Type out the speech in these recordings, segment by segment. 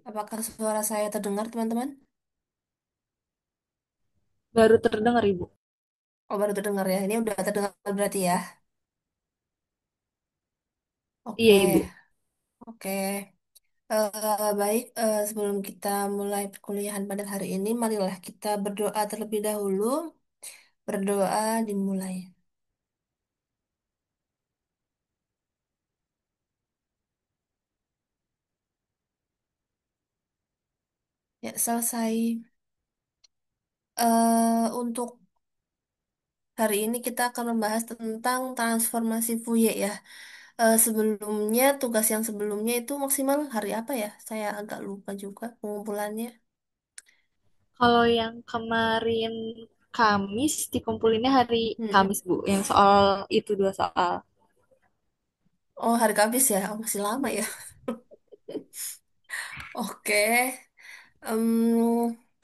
Apakah suara saya terdengar, teman-teman? Baru terdengar, Ibu. Oh, baru terdengar ya. Ini udah terdengar berarti ya. Iya, Oke, Ibu. oke. Baik, sebelum kita mulai perkuliahan pada hari ini, marilah kita berdoa terlebih dahulu. Berdoa dimulai. Ya, selesai. Untuk hari ini kita akan membahas tentang transformasi Fourier ya. Sebelumnya, tugas yang sebelumnya itu maksimal hari apa ya? Saya agak lupa juga pengumpulannya. Kalau yang kemarin Kamis dikumpulinnya hari Mm-mm. Kamis, Bu. Yang soal itu dua soal. Oh, hari Kamis ya? Oh, masih lama ya. Oke,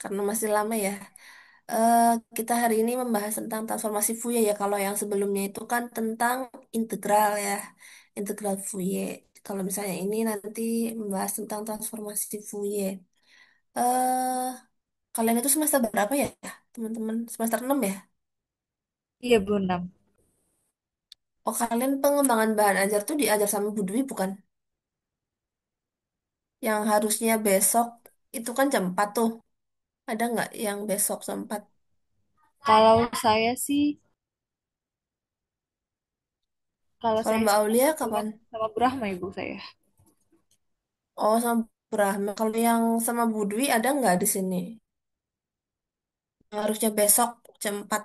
karena masih lama ya. Eh, kita hari ini membahas tentang transformasi Fourier ya. Kalau yang sebelumnya itu kan tentang integral ya, integral Fourier. Kalau misalnya ini nanti membahas tentang transformasi Fourier. Eh, kalian itu semester berapa ya, teman-teman? Semester 6 ya? Iya, Bu, 6. Oh, kalian pengembangan bahan ajar tuh diajar sama Bu Dwi bukan? Yang harusnya besok itu kan jam 4 tuh. Ada nggak yang besok sempat? Kalau saya sih, kalau Kalau saya Mbak sih Aulia sama, kapan? sama Brahma, Ibu saya. Oh, sama Bu Rahma. Kalau yang sama Bu Dwi ada nggak di sini? Yang harusnya besok jam 4.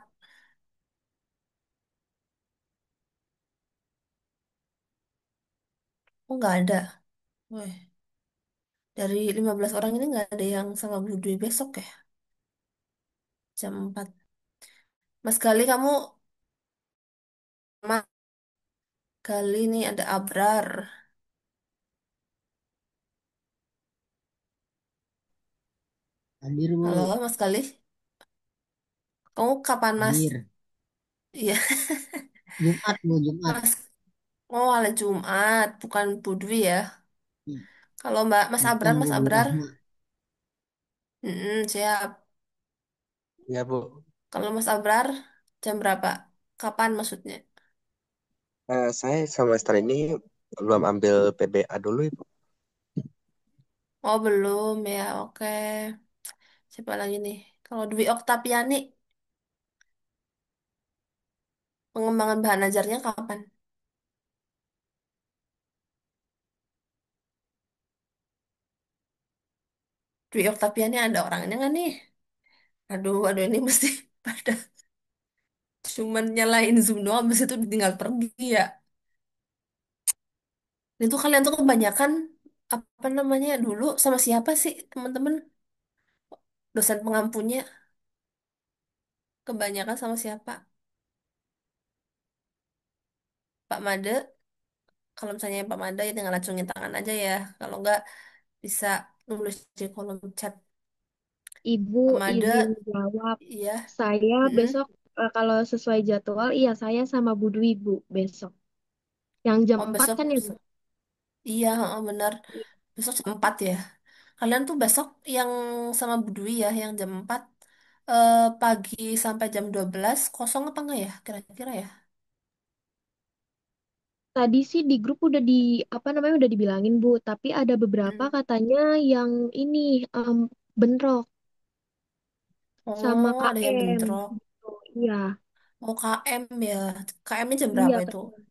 Oh, nggak ada. Weh, dari 15 orang ini nggak ada yang sama Bu Dwi besok ya? Jam 4. Mas Gali, kamu sama Gali nih ada Abrar. Hadir Halo, Bu, Mas Gali. Kamu kapan, Mas? hadir. Iya, Jumat Bu, Jumat. Mas. Oh, hari Jumat, bukan Bu Dwi ya. Hmm, Kalau Mbak Mas bukan Abrar, Bu, Mas Bu Abrar. Rahma. Siap. Ya, Bu. Kalau Mas Abrar, jam berapa? Kapan maksudnya? Saya semester ini belum ambil PBA dulu, Ibu. Oh, belum ya. Oke. Siapa lagi nih? Kalau Dwi Oktaviani, pengembangan bahan ajarnya kapan? Dwi Oktaviani ada orangnya nggak nih? Aduh, aduh ini mesti pada cuman nyalain Zoom doang, habis itu tinggal pergi ya. Itu kalian tuh kebanyakan apa namanya dulu sama siapa sih teman-teman dosen pengampunya? Kebanyakan sama siapa? Pak Made. Kalau misalnya Pak Made ya tinggal acungin tangan aja ya. Kalau nggak bisa nulis di kolom chat. Ibu Pak Made, izin jawab. iya. Saya Mm-mm. besok kalau sesuai jadwal, iya saya sama Bu Dwi Bu besok. Yang jam Oh 4 besok, kan ya Bu? iya benar. Besok jam 4 ya. Kalian tuh besok yang sama Bu Dwi ya, yang jam 4 pagi sampai jam 12 kosong apa enggak ya kira-kira ya? Tadi sih di grup udah di apa namanya udah dibilangin Bu, tapi ada beberapa Mm. katanya yang ini em, bentrok sama Oh, ada yang KM. bentrok. Gitu. Iya, Oh, KM ya. KM-nya jam berapa iya itu? katanya.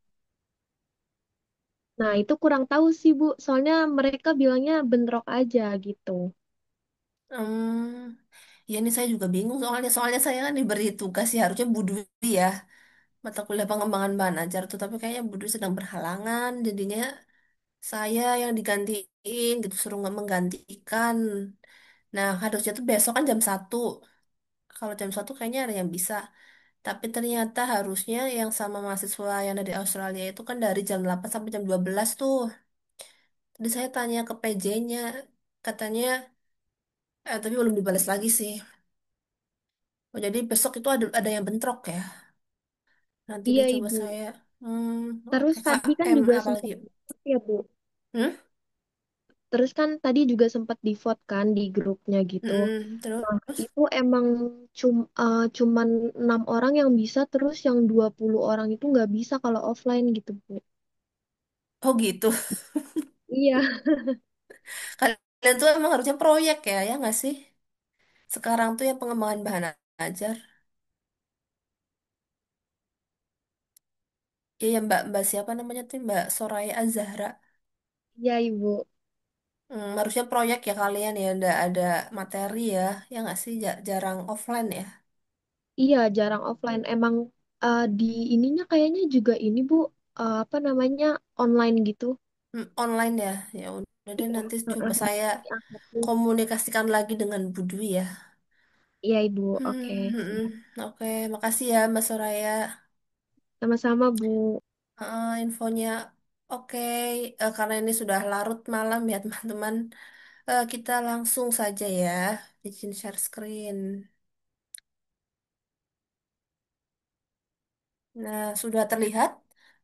Nah, itu kurang tahu sih Bu, soalnya mereka bilangnya bentrok aja gitu. Ya ini saya juga bingung soalnya saya kan diberi tugas ya harusnya Bu Dwi ya mata kuliah pengembangan bahan ajar tuh tapi kayaknya Bu Dwi sedang berhalangan jadinya saya yang digantiin gitu suruh nggak menggantikan. Nah harusnya tuh besok kan jam 1. Kalau jam 1 kayaknya ada yang bisa. Tapi ternyata harusnya yang sama mahasiswa yang dari Australia itu kan dari jam 8 sampai jam 12 tuh. Tadi saya tanya ke PJ-nya, katanya, tapi belum dibalas lagi sih. Oh, jadi besok itu ada yang bentrok ya. Nanti Iya, deh coba Ibu. saya. Hmm, Terus oke Kak. tadi kan Em, juga apa lagi? sempat di-vote ya, Bu. Hmm? Terus kan tadi juga sempat di-vote kan di grupnya gitu. Mm-mm. Nah, Terus? itu emang cuman 6 orang yang bisa, terus yang 20 orang itu nggak bisa kalau offline gitu, Bu. Oh gitu. Iya, Kalian tuh emang harusnya proyek ya, ya nggak sih? Sekarang tuh ya pengembangan bahan ajar. Ya, ya Mbak, Mbak siapa namanya tuh Mbak Soraya Azahra. iya Ibu. Harusnya proyek ya kalian ya, ada materi ya, ya nggak sih? Jarang offline ya. Iya, jarang offline. Emang di ininya kayaknya juga ini Bu, apa namanya, online gitu. Online ya. Ya udah deh Iya, nanti heeh, coba saya diangkatin. komunikasikan lagi dengan Bu Dwi ya. Iya Ibu, oke. Siap. Oke, makasih ya Mbak Soraya. Sama-sama Bu. Infonya oke. Karena ini sudah larut malam ya teman-teman. Kita langsung saja ya, izin share screen. Nah, sudah terlihat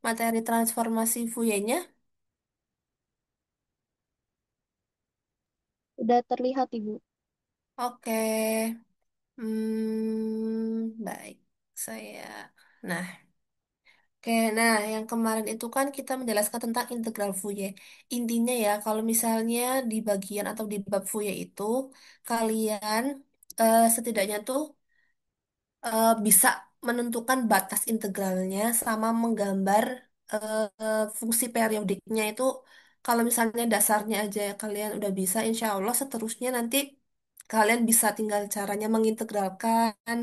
materi transformasi Fourier-nya? Udah terlihat Ibu. Oke. Baik. Saya. Nah, oke. Nah, yang kemarin itu kan kita menjelaskan tentang integral Fourier. Intinya ya, kalau misalnya di bagian atau di bab Fourier itu, kalian setidaknya tuh bisa menentukan batas integralnya sama menggambar fungsi periodiknya itu kalau misalnya dasarnya aja kalian udah bisa insya Allah seterusnya nanti kalian bisa tinggal caranya mengintegralkan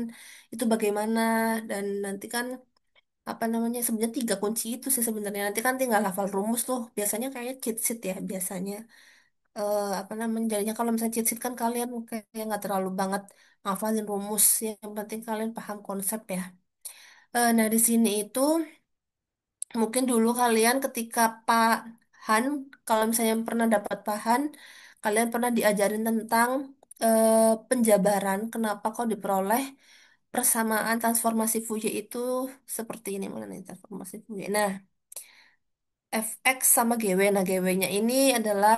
itu bagaimana dan nanti kan apa namanya sebenarnya tiga kunci itu sih sebenarnya nanti kan tinggal hafal rumus tuh biasanya kayak cheat sheet ya biasanya. Apa namanya jadinya kalau misalnya cheat sheet kan kalian kayak nggak terlalu banget ngafalin rumus yang penting kalian paham konsep ya. Nah di sini itu mungkin dulu kalian ketika Pahan kalau misalnya pernah dapat Pahan kalian pernah diajarin tentang penjabaran kenapa kok diperoleh persamaan transformasi Fourier itu seperti ini mana nih transformasi Fourier. Nah fx sama gw. Nah, gw-nya ini adalah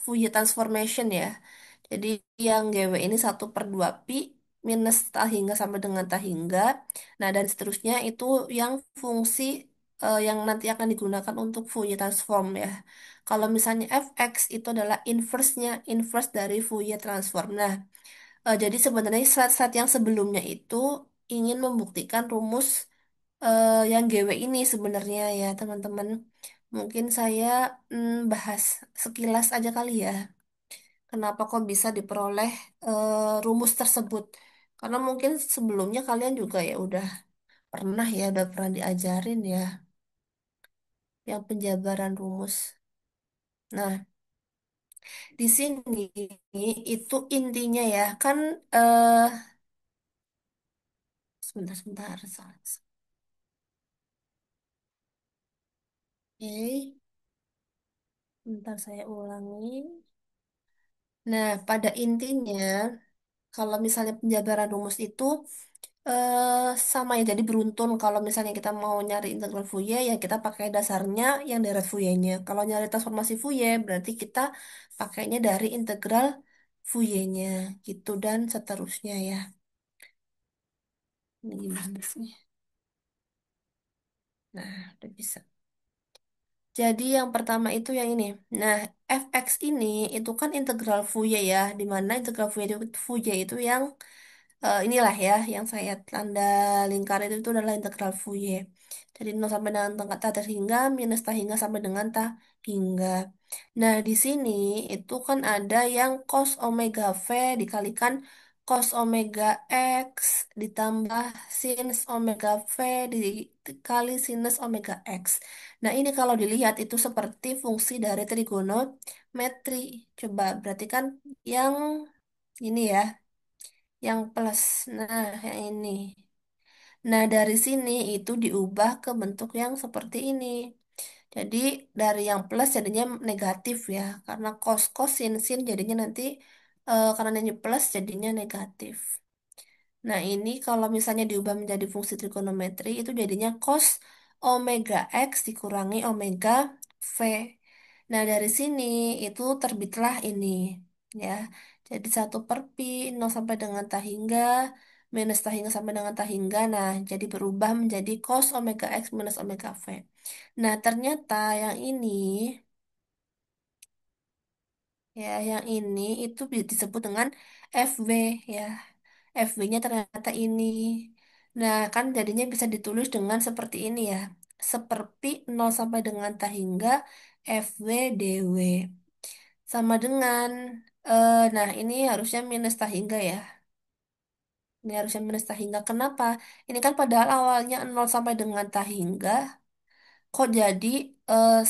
Fourier transformation ya. Jadi yang GW ini 1/2 pi minus tak hingga sampai dengan tak hingga. Nah, dan seterusnya itu yang fungsi yang nanti akan digunakan untuk Fourier transform ya. Kalau misalnya fx itu adalah inverse dari Fourier transform. Nah, jadi sebenarnya slide-slide yang sebelumnya itu ingin membuktikan rumus yang GW ini sebenarnya ya teman-teman. Mungkin saya bahas sekilas aja kali ya. Kenapa kok bisa diperoleh rumus tersebut? Karena mungkin sebelumnya kalian juga ya udah pernah diajarin ya yang penjabaran rumus. Nah, di sini itu intinya ya kan sebentar salah. Oke, bentar saya ulangi. Nah, pada intinya kalau misalnya penjabaran rumus itu sama ya, jadi beruntun. Kalau misalnya kita mau nyari integral Fourier, ya kita pakai dasarnya yang deret Fourier-nya. Kalau nyari transformasi Fourier, berarti kita pakainya dari integral Fourier-nya, gitu dan seterusnya ya. Ini gimana sih? Nah, udah bisa. Jadi yang pertama itu yang ini. Nah, fx ini itu kan integral Fourier ya, di mana integral Fourier itu yang inilah ya yang saya tanda lingkar itu adalah integral Fourier. Jadi 0 sampai dengan tak terhingga minus tak hingga sampai dengan tak hingga. Nah, di sini itu kan ada yang cos omega V dikalikan cos omega X ditambah sinus omega V dikali sinus omega X. Nah, ini kalau dilihat itu seperti fungsi dari trigonometri. Coba berarti kan yang ini ya yang plus. Nah, yang ini. Nah, dari sini itu diubah ke bentuk yang seperti ini. Jadi dari yang plus jadinya negatif ya, karena cos cos sin sin jadinya nanti karena ini plus jadinya negatif. Nah, ini kalau misalnya diubah menjadi fungsi trigonometri, itu jadinya cos omega X dikurangi omega V. Nah, dari sini itu terbitlah ini, ya. Jadi 1/pi, 0 sampai dengan tah hingga, minus tah hingga sampai dengan tah hingga. Nah, jadi berubah menjadi cos omega X minus omega V. Nah, ternyata yang ini, ya, yang ini itu disebut dengan FW, ya. FB-nya ternyata ini. Nah, kan jadinya bisa ditulis dengan seperti ini ya. Seperti 0 sampai dengan tah hingga FW DW. Sama dengan, nah ini harusnya minus tah hingga ya. Ini harusnya minus tah hingga. Kenapa? Ini kan padahal awalnya 0 sampai dengan tah hingga. Kok jadi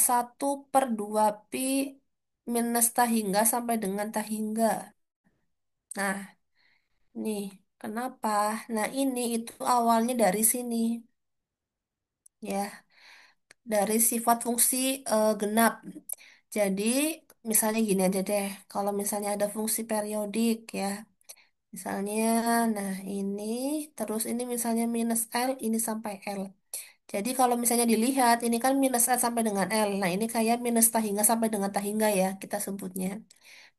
1/2 pi minus tah hingga sampai dengan tah hingga. Nah, nih, kenapa? Nah, ini itu awalnya dari sini, ya, dari sifat fungsi genap. Jadi, misalnya gini aja deh, kalau misalnya ada fungsi periodik, ya, misalnya, nah ini, terus ini misalnya minus L, ini sampai L. Jadi, kalau misalnya dilihat, ini kan minus L sampai dengan L. Nah, ini kayak minus tahingga sampai dengan tahingga ya, kita sebutnya.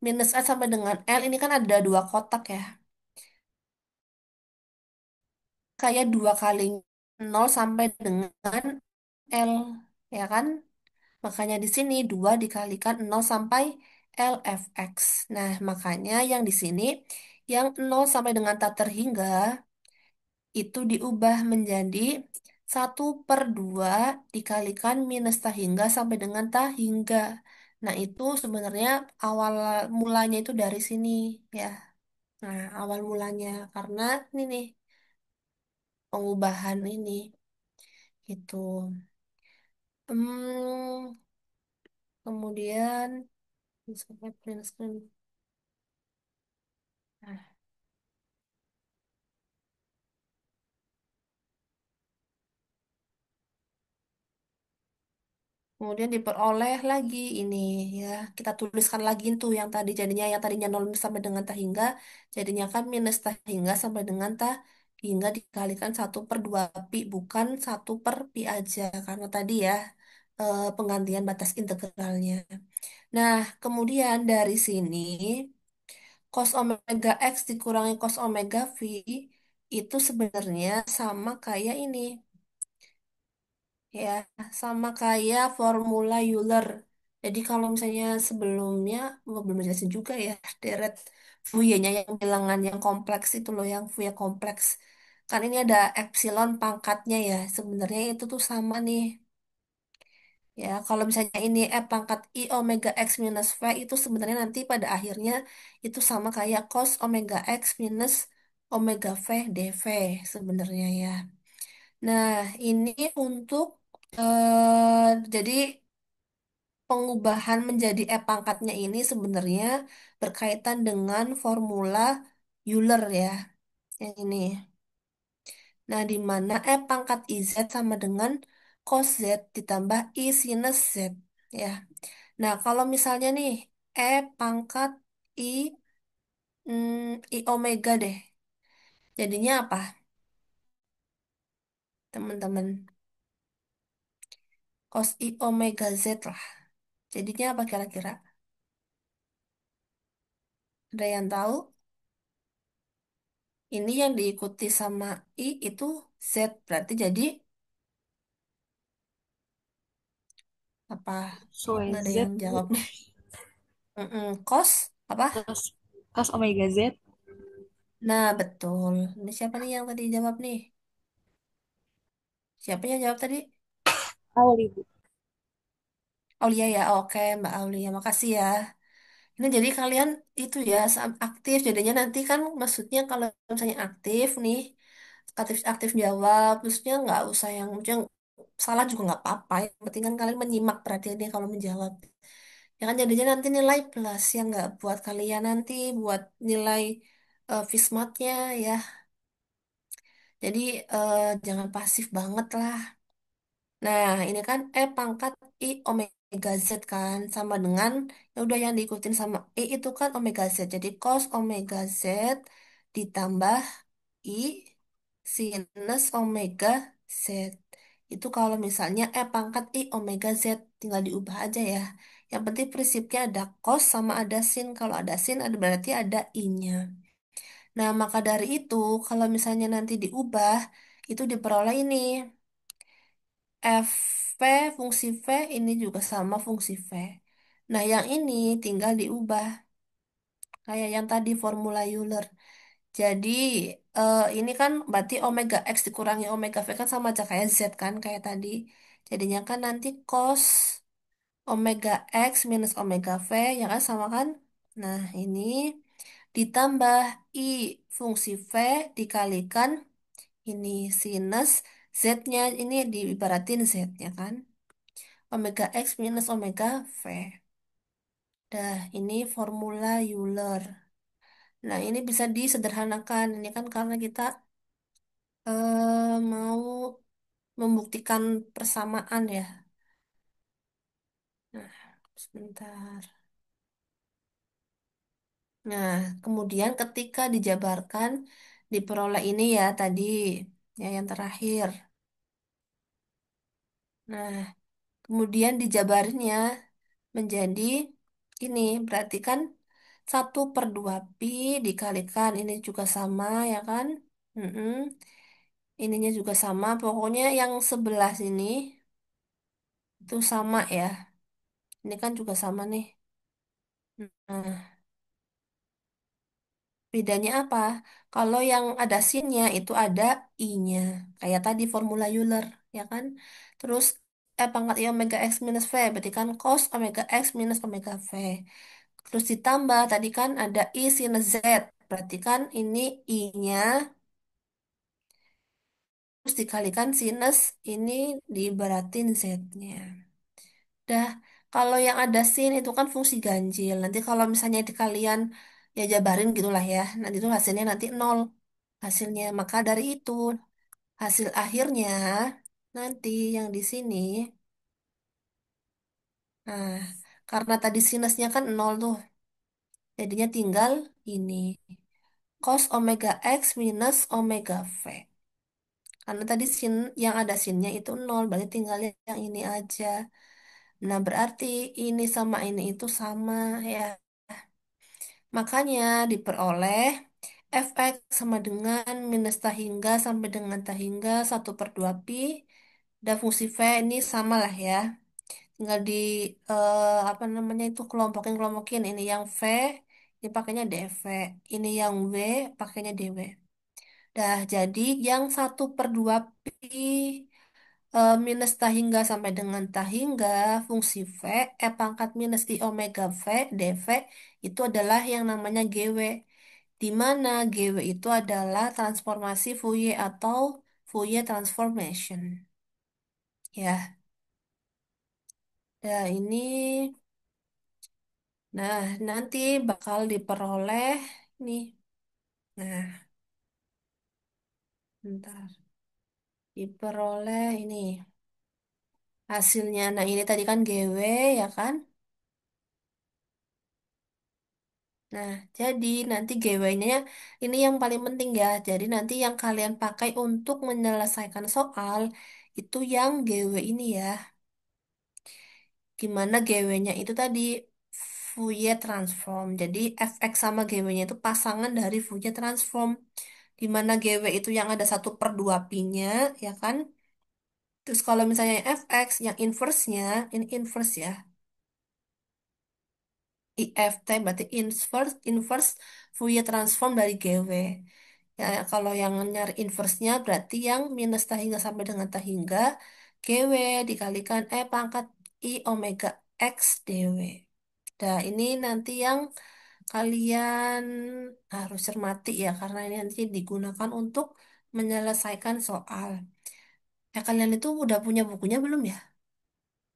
Minus L sampai dengan L, ini kan ada dua kotak ya. Kayak dua kali 0 sampai dengan L, ya kan? Makanya di sini 2 dikalikan 0 sampai LFX. Nah, makanya yang di sini, yang 0 sampai dengan tak terhingga, itu diubah menjadi 1/2 dikalikan minus tak hingga sampai dengan tak hingga. Nah, itu sebenarnya awal mulanya itu dari sini, ya. Nah, awal mulanya, karena ini nih, pengubahan ini. Gitu. Hmm, kemudian sampai print screen. Nah, kemudian diperoleh lagi ini, ya. Kita tuliskan lagi tuh yang tadi jadinya, yang tadinya 0 sampai dengan tah hingga jadinya kan minus tah hingga sampai dengan tah hingga dikalikan 1/2 pi, bukan 1/pi aja karena tadi ya penggantian batas integralnya. Nah, kemudian dari sini cos omega X dikurangi cos omega V itu sebenarnya sama kayak ini, ya, sama kayak formula Euler. Jadi kalau misalnya sebelumnya, belum jelasin juga ya, deret Fourier-nya yang bilangan yang kompleks itu loh, yang Fourier kompleks. Kan ini ada epsilon pangkatnya ya, sebenarnya itu tuh sama nih. Ya, kalau misalnya ini E pangkat I omega X minus V itu sebenarnya nanti pada akhirnya itu sama kayak cos omega X minus omega V dV sebenarnya ya. Nah, ini untuk jadi pengubahan menjadi E pangkatnya ini sebenarnya berkaitan dengan formula Euler ya. Yang ini. Nah, di mana E pangkat IZ sama dengan cos Z ditambah I sinus Z ya. Nah, kalau misalnya nih E pangkat I, I omega deh. Jadinya apa, teman-teman? Cos I omega Z lah. Jadinya apa kira-kira? Ada yang tahu? Ini yang diikuti sama I itu Z. Berarti jadi apa? Nggak ada yang Z jawab Bu. nih. Cos apa? Cos, cos omega Z. Nah, betul. Ini siapa nih yang tadi jawab nih? Siapa yang jawab tadi? Auli Bu. Aulia ya. Oke, Mbak Aulia. Makasih ya. Ini jadi kalian itu ya aktif. Jadinya nanti kan maksudnya kalau misalnya aktif nih, aktif aktif jawab, maksudnya nggak usah yang maksudnya salah juga nggak apa-apa. Yang penting kan kalian menyimak perhatian dia kalau menjawab. Ya kan jadinya nanti nilai plus yang nggak buat kalian nanti buat nilai Fismatnya ya. Jadi jangan pasif banget lah. Nah, ini kan E pangkat I omega Z kan sama dengan ya udah yang diikutin sama I itu kan omega Z. Jadi cos omega Z ditambah I sinus omega Z. Itu kalau misalnya E pangkat I omega Z tinggal diubah aja ya. Yang penting prinsipnya ada cos sama ada sin. Kalau ada sin ada berarti ada I-nya. Nah, maka dari itu kalau misalnya nanti diubah itu diperoleh ini. F V fungsi V ini juga sama fungsi V. Nah, yang ini tinggal diubah kayak yang tadi formula Euler. Jadi ini kan berarti omega X dikurangi omega V kan sama aja kayak Z kan kayak tadi. Jadinya kan nanti cos omega X minus omega V ya kan sama kan? Nah, ini ditambah I fungsi V dikalikan ini sinus Z-nya ini diibaratin Z-nya kan. Omega X minus omega V. Dah, ini formula Euler. Nah, ini bisa disederhanakan. Ini kan karena kita mau membuktikan persamaan ya. Nah, sebentar. Nah, kemudian ketika dijabarkan, diperoleh ini ya tadi, ya yang terakhir. Nah, kemudian dijabarnya menjadi ini, berarti kan 1/2 pi dikalikan, ini juga sama ya kan? Mm-mm. Ininya juga sama, pokoknya yang sebelah sini itu sama ya. Ini kan juga sama nih. Nah, bedanya apa? Kalau yang ada sinnya itu ada i-nya. Kayak tadi formula Euler, ya kan? Terus pangkat i omega x minus v, berarti kan cos omega x minus omega v. Terus ditambah tadi kan ada i sinus z, berarti kan ini i-nya, terus dikalikan sinus ini dibaratin z-nya. Dah, kalau yang ada sin itu kan fungsi ganjil. Nanti kalau misalnya di kalian ya jabarin gitulah ya. Nanti itu hasilnya nanti nol hasilnya. Maka dari itu hasil akhirnya nanti yang di sini. Nah, karena tadi sinusnya kan nol tuh. Jadinya tinggal ini. Cos omega X minus omega V. Karena tadi sin yang ada sinnya itu nol. Berarti tinggal yang ini aja. Nah, berarti ini sama ini itu sama ya. Makanya diperoleh fx sama dengan minus tahingga sampai dengan tahingga 1/2 pi. Dan fungsi v ini sama lah ya. Tinggal di apa namanya itu kelompokin. Ini yang v, ini pakainya dv. Ini yang w, pakainya dw. Dah, jadi yang 1/2 pi minus tahingga sampai dengan tahingga fungsi V pangkat minus i omega V dV itu adalah yang namanya GW di mana GW itu adalah transformasi Fourier atau Fourier transformation ya. Nah, ini nanti bakal diperoleh nih. Nah, bentar. Diperoleh ini hasilnya. Nah, ini tadi kan GW ya kan? Nah, jadi nanti GW-nya ini yang paling penting ya. Jadi nanti yang kalian pakai untuk menyelesaikan soal itu yang GW ini ya. Gimana GW-nya itu tadi Fourier transform. Jadi fx sama GW-nya itu pasangan dari Fourier transform. Dimana GW itu yang ada 1/2 pi-nya, ya kan? Terus kalau misalnya yang fx, yang inverse-nya, ini inverse ya. IFT berarti inverse Fourier transform dari GW. Ya, kalau yang nyari inverse-nya berarti yang minus tahingga sampai dengan tahingga GW dikalikan pangkat I omega X DW. Nah, ini nanti yang kalian harus cermati ya, karena ini nanti digunakan untuk menyelesaikan soal. Kalian itu udah punya bukunya belum ya?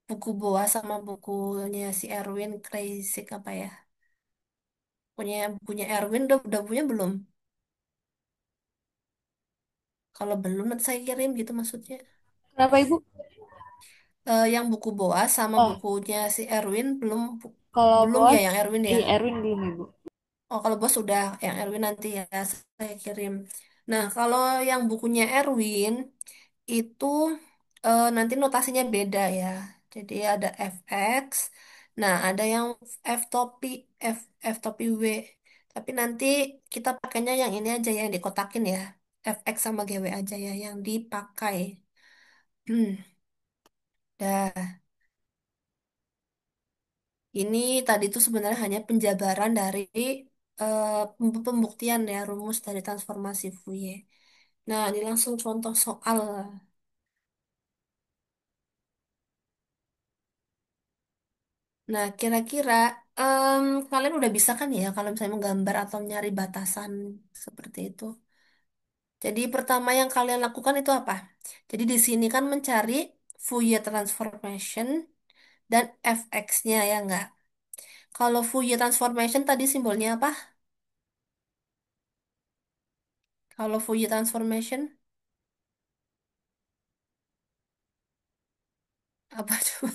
Buku Boas sama bukunya si Erwin Crazy apa ya? Punya Erwin udah punya belum? Kalau belum nanti saya kirim gitu maksudnya. Kenapa Ibu? Yang buku Boas sama Oh, bukunya si Erwin belum kalau belum ya Boas, yang Erwin ya. Erwin belum Ibu. Oh, kalau bos sudah, yang Erwin nanti ya saya kirim. Nah, kalau yang bukunya Erwin itu nanti notasinya beda ya. Jadi ada FX, nah ada yang F topi, F topi W. Tapi nanti kita pakainya yang ini aja yang dikotakin ya. FX sama GW aja ya yang dipakai. Hmm, dah. Ini tadi tuh sebenarnya hanya penjabaran dari eh, pembuktian ya rumus dari transformasi Fourier. Nah, ini langsung contoh soal. Nah, kira-kira kalian udah bisa kan ya kalau misalnya menggambar atau nyari batasan seperti itu. Jadi pertama yang kalian lakukan itu apa? Jadi di sini kan mencari Fourier transformation dan fx-nya ya enggak? Kalau Fourier transformation tadi simbolnya apa? Kalau Fourier transformation apa tuh?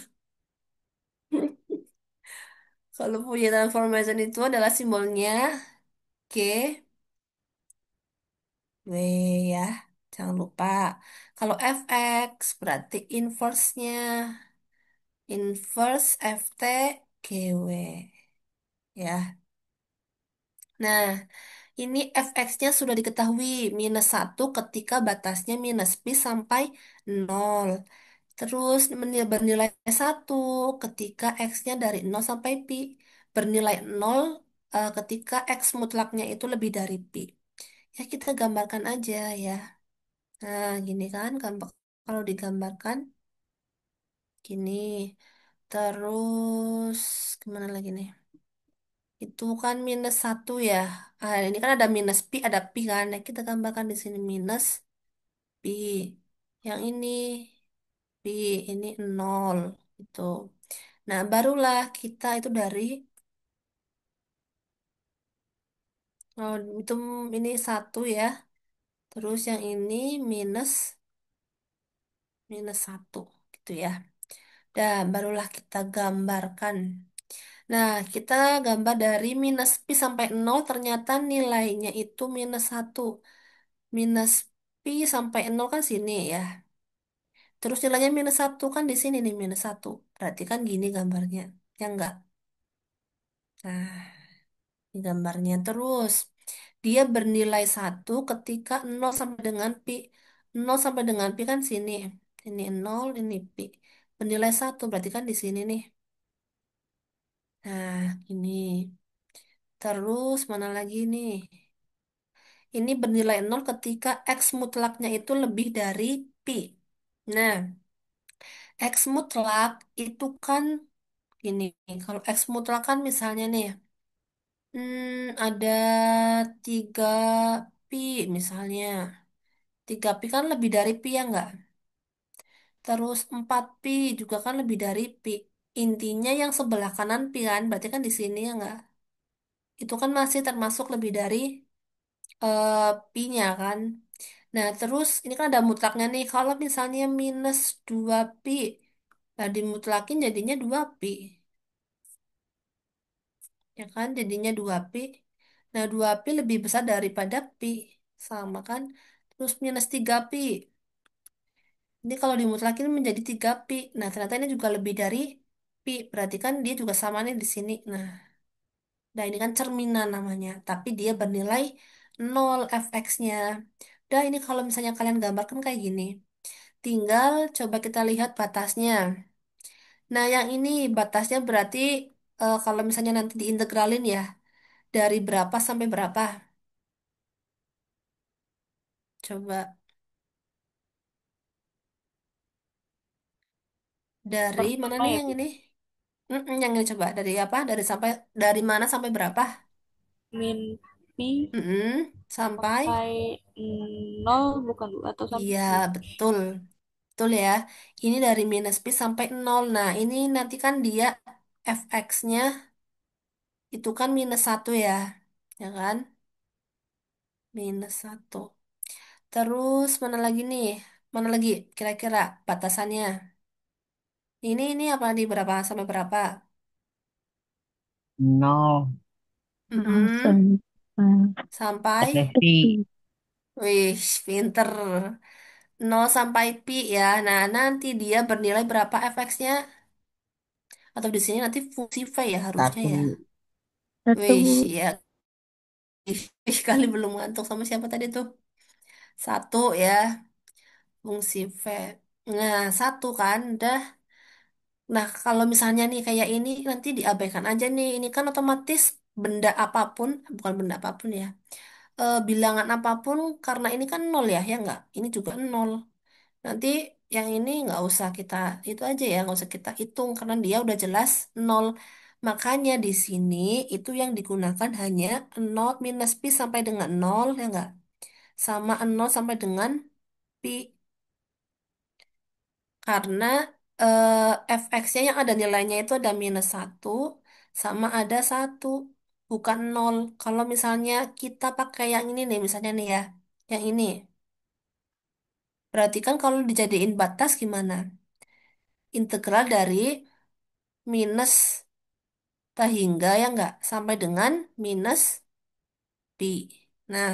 Kalau Fourier transformation itu adalah simbolnya G, W ya. Jangan lupa. Kalau fx berarti inverse-nya. Inverse FT GW. Ya. Nah, ini fx-nya sudah diketahui. -1 ketika batasnya minus pi sampai 0. Terus bernilai 1 ketika x-nya dari 0 sampai pi. Bernilai 0 ketika x mutlaknya itu lebih dari pi. Ya kita gambarkan aja ya. Nah, gini kan gampang kalau digambarkan gini. Terus gimana lagi nih? Itu kan -1 ya. Ini kan ada minus pi, ada pi kan. Nah, kita gambarkan di sini minus pi. Yang ini pi, ini 0 gitu. Nah, barulah kita itu dari oh, itu ini 1 ya. Terus yang ini minus -1 gitu ya. Dan barulah kita gambarkan. Nah, kita gambar dari minus pi sampai 0 ternyata nilainya itu -1. Minus pi sampai 0 kan sini ya. Terus nilainya -1 kan di sini nih -1. Berarti kan gini gambarnya. Ya enggak? Nah, ini gambarnya. Terus dia bernilai 1 ketika 0 sampai dengan pi. 0 sampai dengan pi kan sini. Ini 0, ini pi. Bernilai 1 berarti kan di sini nih. Nah, ini. Terus mana lagi nih? Ini bernilai 0 ketika X mutlaknya itu lebih dari pi. Nah, X mutlak itu kan gini. Kalau X mutlak kan misalnya nih, ada 3 pi misalnya. 3 pi kan lebih dari pi ya enggak? Terus 4 pi juga kan lebih dari pi. Intinya yang sebelah kanan pi kan, berarti kan di sini ya enggak? Itu kan masih termasuk lebih dari eh, pi-nya kan. Nah, terus ini kan ada mutlaknya nih. Kalau misalnya -2 pi, nah dimutlakin jadinya 2 pi. Ya kan, jadinya 2 pi. Nah, 2 pi lebih besar daripada pi. Sama kan? Terus -3 pi. Ini kalau dimutlakin menjadi 3 pi. Nah, ternyata ini juga lebih dari pi. Berarti kan dia juga sama nih di sini. Nah, ini kan cerminan namanya. Tapi dia bernilai 0 fx-nya. Udah, ini kalau misalnya kalian gambarkan kayak gini. Tinggal coba kita lihat batasnya. Nah, yang ini batasnya berarti kalau misalnya nanti diintegralin ya, dari berapa sampai berapa? Coba dari mana Pertama nih ya, yang Bu. ini? Yang ini coba dari apa? Dari mana sampai berapa? Min pi Sampai sampai nol bukan Bu atau sampai iya nol. betul. Betul ya. Ini dari -pi sampai 0. Nah, ini nanti kan dia fx-nya itu kan -1 ya. Ya kan? -1. Terus mana lagi nih? Mana lagi kira-kira batasannya? Ini apa di berapa sampai berapa? Nol. Mm-mm. Sampai, SSI. wih, pinter. Nol sampai pi ya. Nah, nanti dia bernilai berapa fx-nya? Atau di sini nanti fungsi v ya harusnya Satu. ya. Satu Wih, Bu. ya. Ih, kali belum ngantuk sama siapa tadi tuh? Satu ya, fungsi v. Nah, satu kan, udah. Nah, kalau misalnya nih kayak ini, nanti diabaikan aja nih. Ini kan otomatis benda apapun, bukan benda apapun ya. Bilangan apapun, karena ini kan nol ya nggak? Ini juga nol. Nanti yang ini nggak usah kita, itu aja ya, nggak usah kita hitung, karena dia udah jelas nol. Makanya di sini itu yang digunakan hanya nol minus pi sampai dengan nol, ya nggak? Sama nol sampai dengan pi. Karena fx-nya yang ada nilainya itu ada minus satu sama ada satu, bukan nol. Kalau misalnya kita pakai yang ini nih, misalnya nih ya, yang ini. Berarti kan kalau dijadiin batas gimana? Integral dari minus hingga ya nggak? Sampai dengan minus pi. Nah,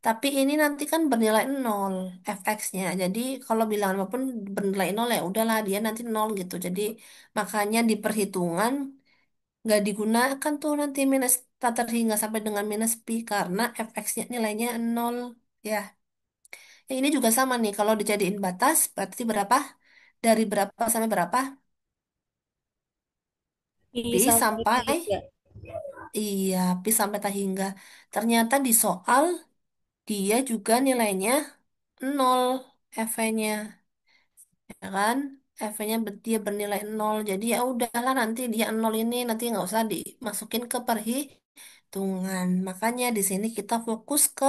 tapi ini nanti kan bernilai nol fx-nya. Jadi kalau bilangan apapun bernilai nol ya udahlah dia nanti nol gitu. Jadi makanya di perhitungan nggak digunakan tuh nanti minus tak terhingga sampai dengan minus pi karena fx-nya nilainya nol ya. Ya, ini juga sama nih kalau dijadiin batas berarti berapa? Dari berapa sampai berapa? Pi Pi sampai sampai tiga. iya pi sampai tak hingga. Ternyata di soal dia juga nilainya nol f-nya ya kan? F-nya dia bernilai nol. Jadi ya udahlah nanti dia nol ini nanti nggak usah dimasukin ke perhitungan. Makanya di sini kita fokus ke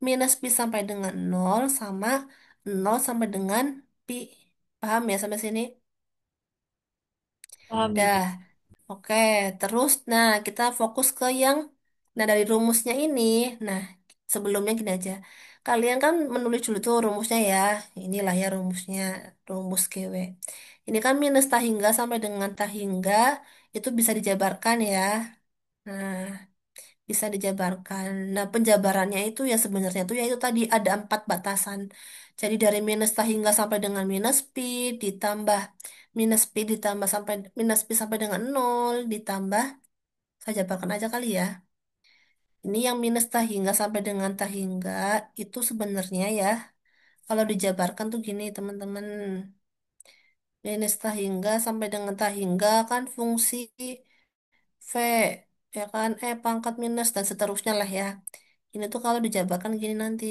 minus pi sampai dengan nol sama nol sampai dengan pi. Paham ya sampai sini? Paham Ibu? Dah. Oke, terus nah kita fokus ke yang nah dari rumusnya ini. Nah, sebelumnya gini aja. Kalian kan menulis dulu tuh rumusnya ya. Inilah ya rumusnya, rumus GW. Ini kan minus tak hingga sampai dengan tak hingga itu bisa dijabarkan ya. Nah, bisa dijabarkan. Nah, penjabarannya itu ya sebenarnya tuh ya itu tadi ada 4 batasan. Jadi dari minus tak hingga sampai dengan minus pi ditambah minus pi ditambah sampai minus pi sampai dengan nol ditambah saya jabarkan aja kali ya. Ini yang minus tak hingga sampai dengan tak hingga itu sebenarnya ya kalau dijabarkan tuh gini teman-teman. Minus tak hingga sampai dengan tak hingga kan fungsi V ya kan pangkat minus dan seterusnya lah ya. Ini tuh kalau dijabarkan gini nanti.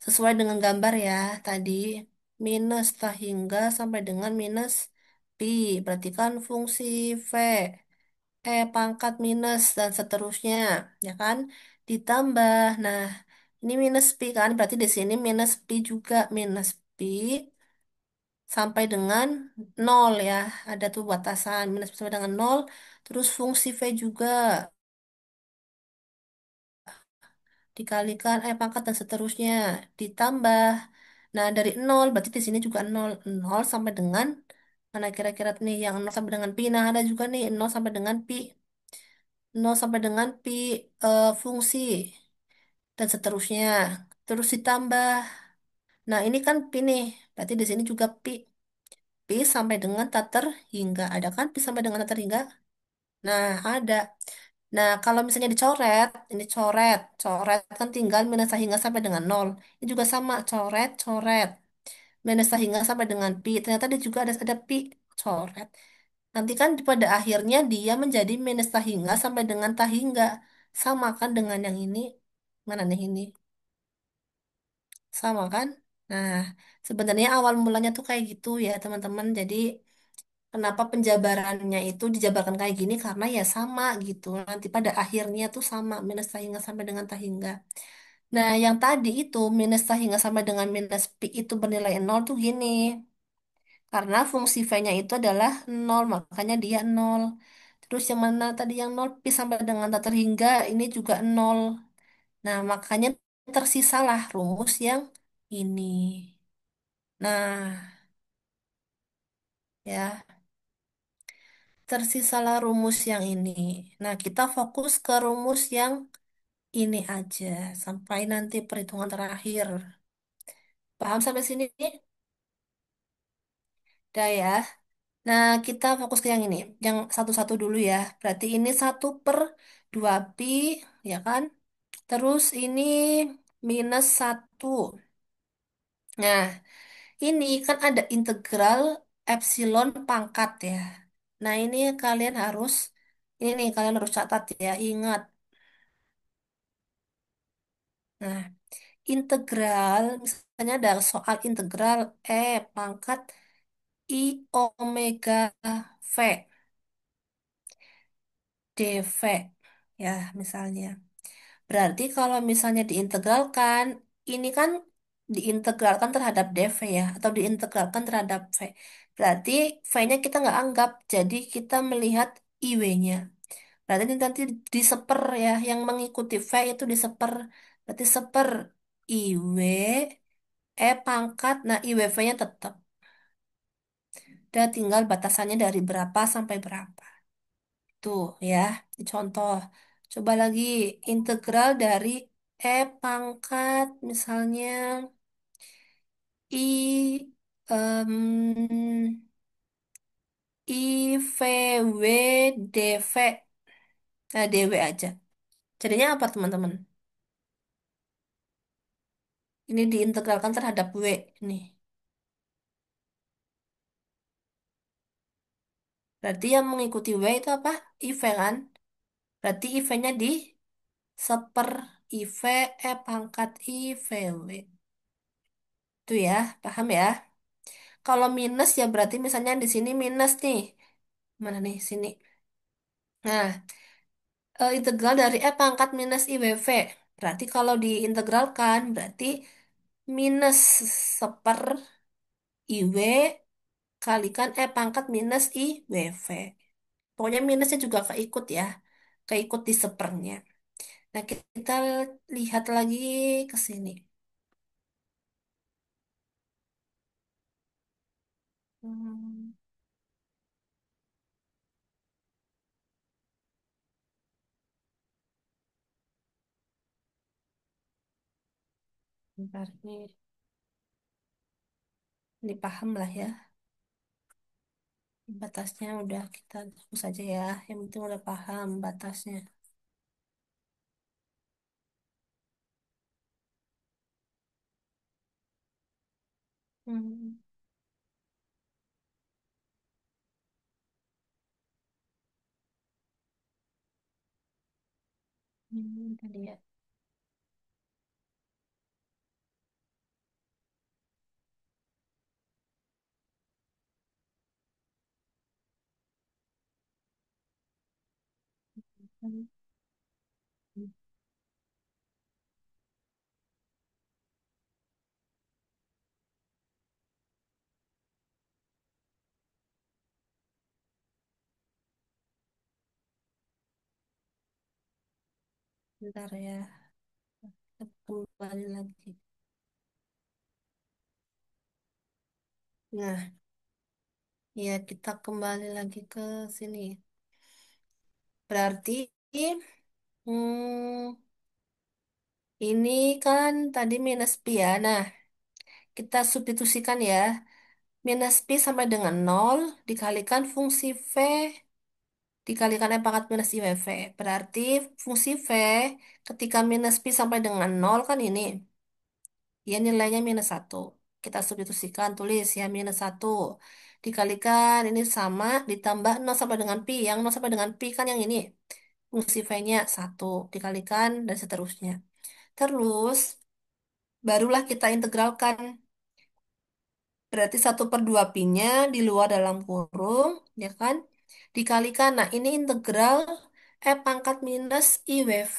Sesuai dengan gambar ya tadi. Minus tak hingga sampai dengan minus pi. Berarti kan fungsi V. Pangkat minus dan seterusnya. Ya kan? Ditambah. Nah, ini minus pi kan. Berarti di sini minus pi juga. Minus pi sampai dengan nol ya. Ada tuh batasan. Minus pi sampai dengan nol. Terus fungsi V juga. Dikalikan pangkat dan seterusnya ditambah nah dari nol berarti di sini juga nol nol sampai dengan mana kira-kira nih yang nol sampai dengan pi nah ada juga nih nol sampai dengan pi nol sampai dengan pi fungsi dan seterusnya terus ditambah nah ini kan pi nih berarti di sini juga pi sampai dengan tak terhingga ada kan pi sampai dengan tak terhingga nah ada. Nah, kalau misalnya dicoret, ini coret, coret kan tinggal minus hingga sampai dengan nol. Ini juga sama, coret, coret. Minus hingga sampai dengan pi. Ternyata dia juga ada pi, coret. Nanti kan pada akhirnya dia menjadi minus hingga sampai dengan hingga. Sama kan dengan yang ini. Mana nih ini? Sama kan? Nah, sebenarnya awal mulanya tuh kayak gitu ya, teman-teman. Jadi, kenapa penjabarannya itu dijabarkan kayak gini? Karena ya sama gitu. Nanti pada akhirnya tuh sama minus hingga sampai dengan hingga. Nah, yang tadi itu minus hingga sampai dengan minus pi itu bernilai nol tuh gini. Karena fungsi v-nya itu adalah nol, makanya dia nol. Terus yang mana tadi yang nol pi sampai dengan tak terhingga ini juga nol. Nah, makanya tersisalah rumus yang ini. Nah, ya. Tersisalah rumus yang ini. Nah, kita fokus ke rumus yang ini aja sampai nanti perhitungan terakhir. Paham sampai sini? Udah ya. Nah, kita fokus ke yang ini. Yang satu-satu dulu ya. Berarti ini 1/2pi, ya kan? Terus ini -1. Nah, ini kan ada integral epsilon pangkat ya. Nah, ini kalian harus, ini nih kalian harus catat ya, ingat. Nah, integral, misalnya ada soal integral E pangkat I omega V dV. Ya, misalnya. Berarti kalau misalnya diintegralkan, ini kan diintegralkan terhadap dv ya, atau diintegralkan terhadap v. Berarti v-nya kita nggak anggap, jadi kita melihat iw-nya. Berarti ini nanti diseper ya, yang mengikuti v itu diseper. Berarti seper iw, e pangkat, nah iwv-nya tetap. Udah tinggal batasannya dari berapa sampai berapa. Tuh ya, ini contoh. Coba lagi integral dari E pangkat misalnya I I V W dV. Nah, dw aja. Jadinya apa teman-teman? Ini diintegralkan terhadap W. Nih. Berarti yang mengikuti W itu apa? IV kan? Berarti IV-nya di seper IV E pangkat IVW. Itu ya, paham ya? Kalau minus ya berarti misalnya di sini minus nih. Mana nih? Sini. Nah, integral dari E pangkat minus IWV. Berarti kalau diintegralkan, berarti minus seper IW kalikan E pangkat minus IWV. Pokoknya minusnya juga keikut ya. Keikut di sepernya. Nah, kita lihat lagi ke sini. Hmm, bentar nih. Ini paham lah ya. Batasnya udah kita hapus aja ya. Yang penting udah paham batasnya. Hmm, tadi ya. Hmm, bentar ya. Kita kembali lagi. Nah, ya kita kembali lagi ke sini. Berarti hmm, ini kan tadi minus pi ya. Nah, kita substitusikan ya. Minus pi sampai dengan nol dikalikan fungsi v dikalikan E pangkat minus IWV. Berarti fungsi v ketika minus pi sampai dengan nol kan ini. Ya nilainya -1. Kita substitusikan, tulis ya -1. Dikalikan ini sama, ditambah nol sampai dengan pi. Yang nol sampai dengan pi kan yang ini. Fungsi v-nya 1. Dikalikan dan seterusnya. Terus, barulah kita integralkan. Berarti 1/2 pi-nya di luar dalam kurung, ya kan? Dikalikan, nah ini integral E pangkat minus IWV.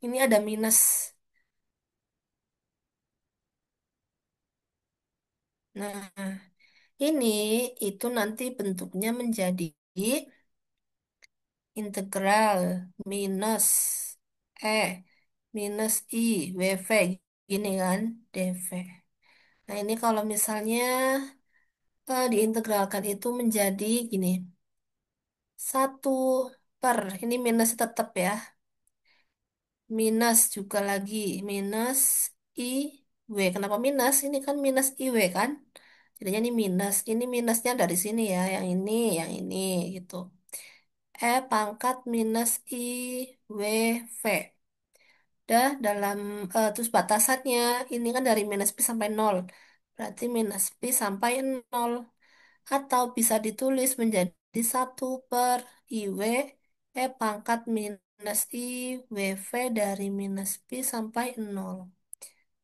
Ini ada minus. Nah, ini itu nanti bentuknya menjadi integral minus minus I WV gini kan dV. Nah ini kalau misalnya diintegralkan itu menjadi gini, satu per, ini minus tetap ya, minus juga lagi, minus I W. Kenapa minus? Ini kan minus I W kan? Jadinya ini minusnya dari sini ya, yang ini gitu. E pangkat minus I W V. Dah dalam terus batasannya ini kan dari minus pi sampai nol. Berarti minus pi sampai nol. Atau bisa ditulis menjadi satu per IW pangkat minus I WV dari minus pi sampai nol.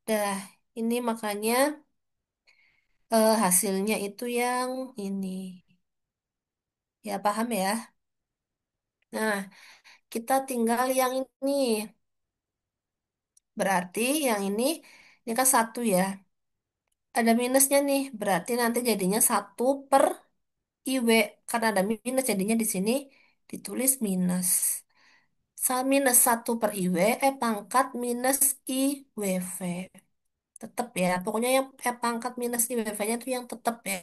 Dah, ini makanya hasilnya itu yang ini. Ya, paham ya? Nah, kita tinggal yang ini. Berarti yang ini kan satu ya. Ada minusnya nih, berarti nanti jadinya satu per IW. Karena ada minus, jadinya di sini ditulis minus. Minus satu per IW, pangkat minus IWV. Tetap ya, pokoknya yang pangkat minus IWV-nya itu yang tetap ya,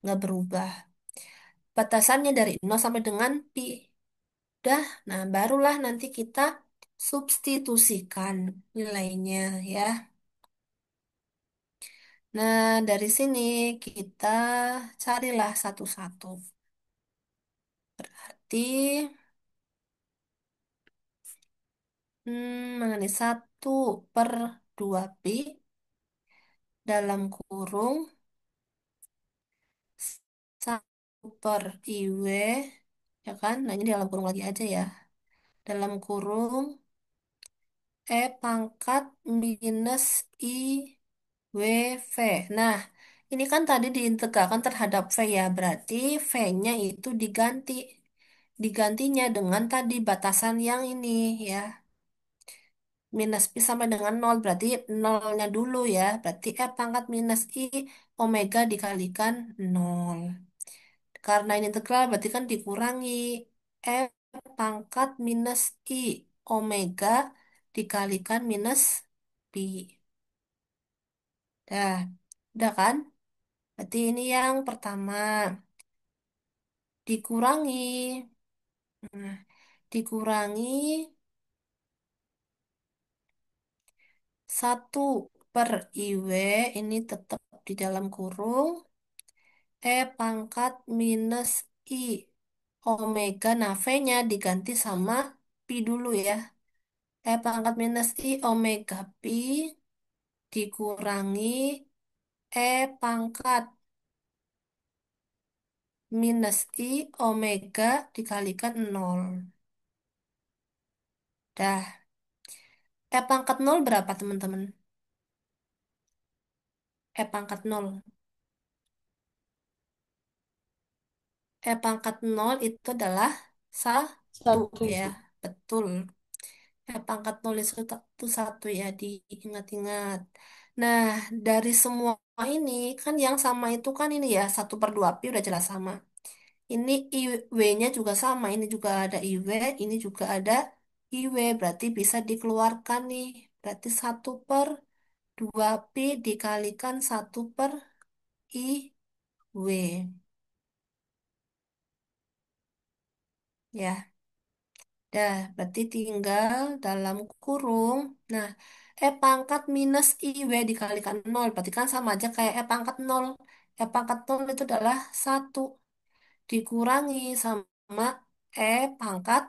nggak berubah. Batasannya dari nol sampai dengan pi. Dah, nah barulah nanti kita substitusikan nilainya ya. Nah, dari sini kita carilah satu-satu. Berarti, mana nih? Satu per 2pi dalam kurung satu per IW, ya kan? Nah, ini dalam kurung lagi aja ya. Dalam kurung pangkat minus IWV. Nah, ini kan tadi diintegralkan terhadap V ya. Berarti V-nya itu diganti. Digantinya dengan tadi batasan yang ini ya. Minus pi sampai dengan nol berarti nolnya dulu ya. Berarti pangkat minus I omega dikalikan nol. Karena ini integral berarti kan dikurangi pangkat minus I omega dikalikan minus pi. Dah, udah kan? Berarti ini yang pertama. Dikurangi. Nah, dikurangi satu per IW ini tetap di dalam kurung. Pangkat minus I omega. Nah, V-nya diganti sama pi dulu ya. Pangkat minus I omega pi dikurangi pangkat minus I omega dikalikan nol. Dah. Pangkat nol berapa teman-teman? Pangkat nol. Pangkat nol itu adalah satu Satu, ya. Bu. Betul. Pangkat nol itu satu ya, diingat-ingat. Nah, dari semua ini, kan yang sama itu kan ini ya, satu per 2pi udah jelas sama. Ini IW-nya juga sama, ini juga ada IW, ini juga ada IW, berarti bisa dikeluarkan nih. Berarti satu per 2pi dikalikan satu per IW. Ya. Dah, berarti tinggal dalam kurung. Nah, pangkat minus IW dikalikan nol. Berarti kan sama aja kayak pangkat nol. Pangkat nol itu adalah satu. Dikurangi sama pangkat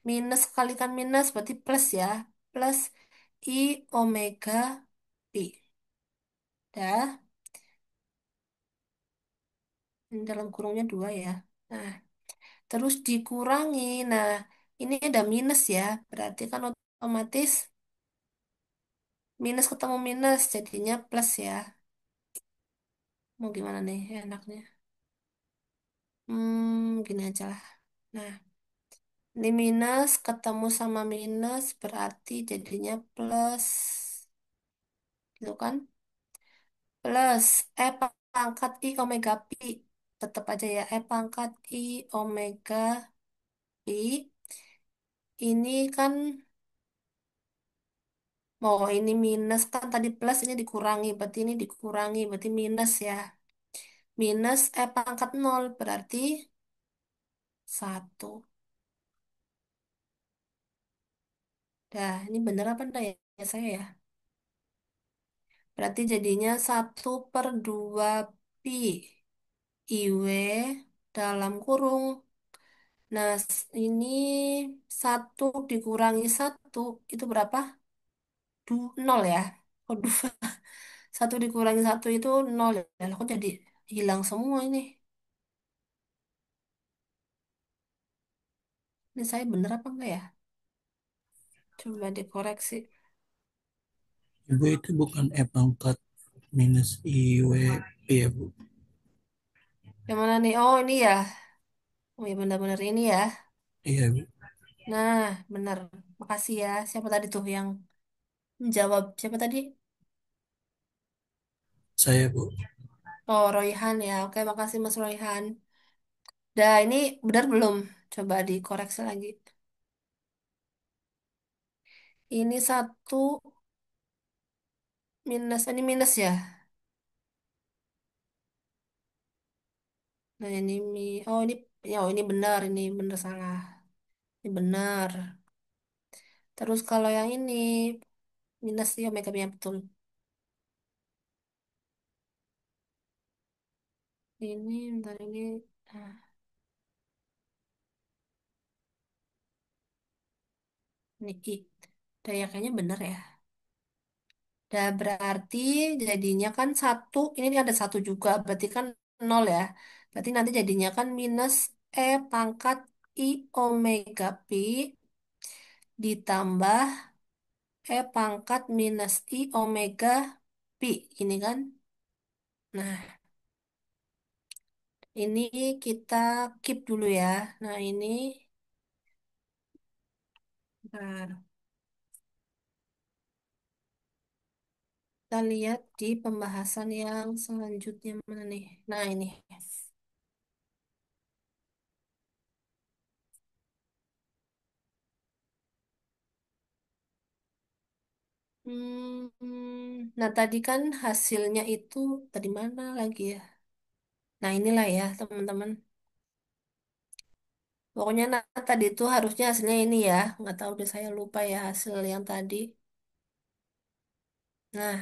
minus kalikan minus. Berarti plus ya. Plus I omega Pi. Dah, ini dalam kurungnya dua ya. Nah, terus dikurangi. Nah, ini ada minus ya. Berarti kan otomatis minus ketemu minus jadinya plus ya. Mau gimana nih enaknya? Gini aja lah. Nah, ini minus ketemu sama minus berarti jadinya plus. Gitu kan? Plus pangkat I omega pi. Tetap aja ya. Pangkat I omega pi. Ini kan mau ini minus kan tadi plus ini dikurangi. Berarti ini dikurangi. Berarti minus ya. minus E pangkat nol berarti satu. Dah, ini bener apa enggak ya, saya ya? Berarti jadinya 1/2 pi IW dalam kurung. Nah, ini satu dikurangi satu itu berapa? Nol ya? Oh, dua. Satu dikurangi satu itu nol ya. Lah, kok jadi hilang semua ini. Ini saya bener apa enggak ya? Coba dikoreksi. Ibu itu bukan E pangkat minus IW ya Bu. Yang mana nih? Oh, ini ya. Oh, ya benar-benar ini ya. Iya Bu. Nah, benar. Makasih ya. Siapa tadi tuh yang menjawab? Siapa tadi? Saya Bu. Oh, Royhan ya. Oke, makasih Mas Royhan. Dah, ini benar belum? Coba dikoreksi lagi. Ini satu minus, ini minus ya. Nah, ini oh ini, ya oh, ini benar salah. Ini benar. Terus kalau yang ini minus ya make upnya betul. Ini bentar ini. Ah, ini I. Dah, ya kayaknya benar ya. Dah berarti jadinya kan satu, ini ada satu juga, berarti kan nol ya. Berarti nanti jadinya kan minus E pangkat I omega pi ditambah E pangkat minus I omega pi. Ini kan. Nah, ini kita keep dulu ya. Nah, ini bentar. Kita lihat di pembahasan yang selanjutnya mana nih. Nah, ini. Nah, tadi kan hasilnya itu tadi mana lagi ya? Nah, inilah ya, teman-teman. Pokoknya nah, tadi itu harusnya hasilnya ini ya. Nggak tahu deh, saya lupa ya hasil yang tadi. Nah,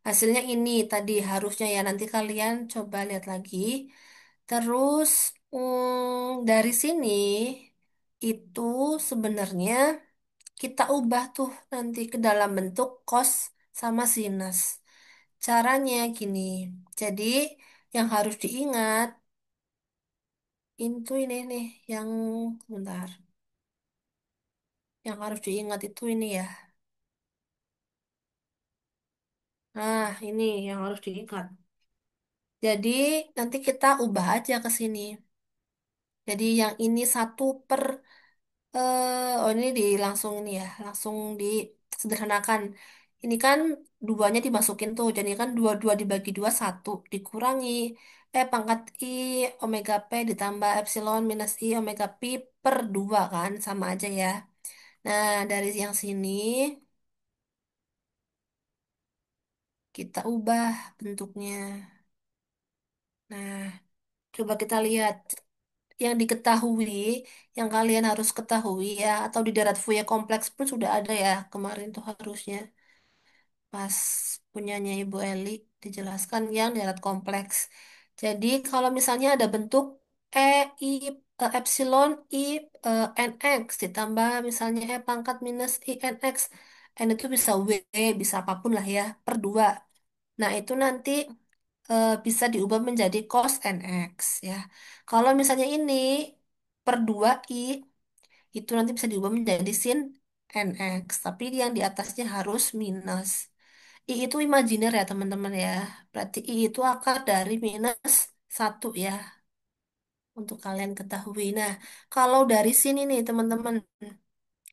hasilnya ini tadi harusnya ya. Nanti kalian coba lihat lagi. Terus, dari sini itu sebenarnya kita ubah tuh nanti ke dalam bentuk cos sama sinus. Caranya gini. Jadi, yang harus diingat itu ini nih, yang sebentar. Yang harus diingat itu ini ya. Nah, ini yang harus diingat. Jadi, nanti kita ubah aja ke sini. Jadi, yang ini oh ini langsung ini ya, langsung disederhanakan. Ini kan duanya dimasukin tuh, jadi kan dua dibagi dua satu dikurangi pangkat i omega p ditambah epsilon minus i omega pi per dua kan sama aja ya. Nah dari yang sini kita ubah bentuknya. Nah coba kita lihat yang diketahui, yang kalian harus ketahui ya, atau di darat Fourier kompleks pun sudah ada ya kemarin tuh harusnya. Pas punyanya Ibu Eli dijelaskan yang darat kompleks. Jadi kalau misalnya ada bentuk E, I, epsilon, I, NX ditambah misalnya E pangkat minus I, NX. N itu bisa W, bisa apapun lah ya, per 2. Nah itu nanti bisa diubah menjadi cos NX ya. Kalau misalnya ini per 2 I, itu nanti bisa diubah menjadi sin NX. Tapi yang di atasnya harus minus. I itu imajiner ya teman-teman ya. Berarti I itu akar dari minus satu ya. Untuk kalian ketahui. Nah, kalau dari sini nih teman-teman.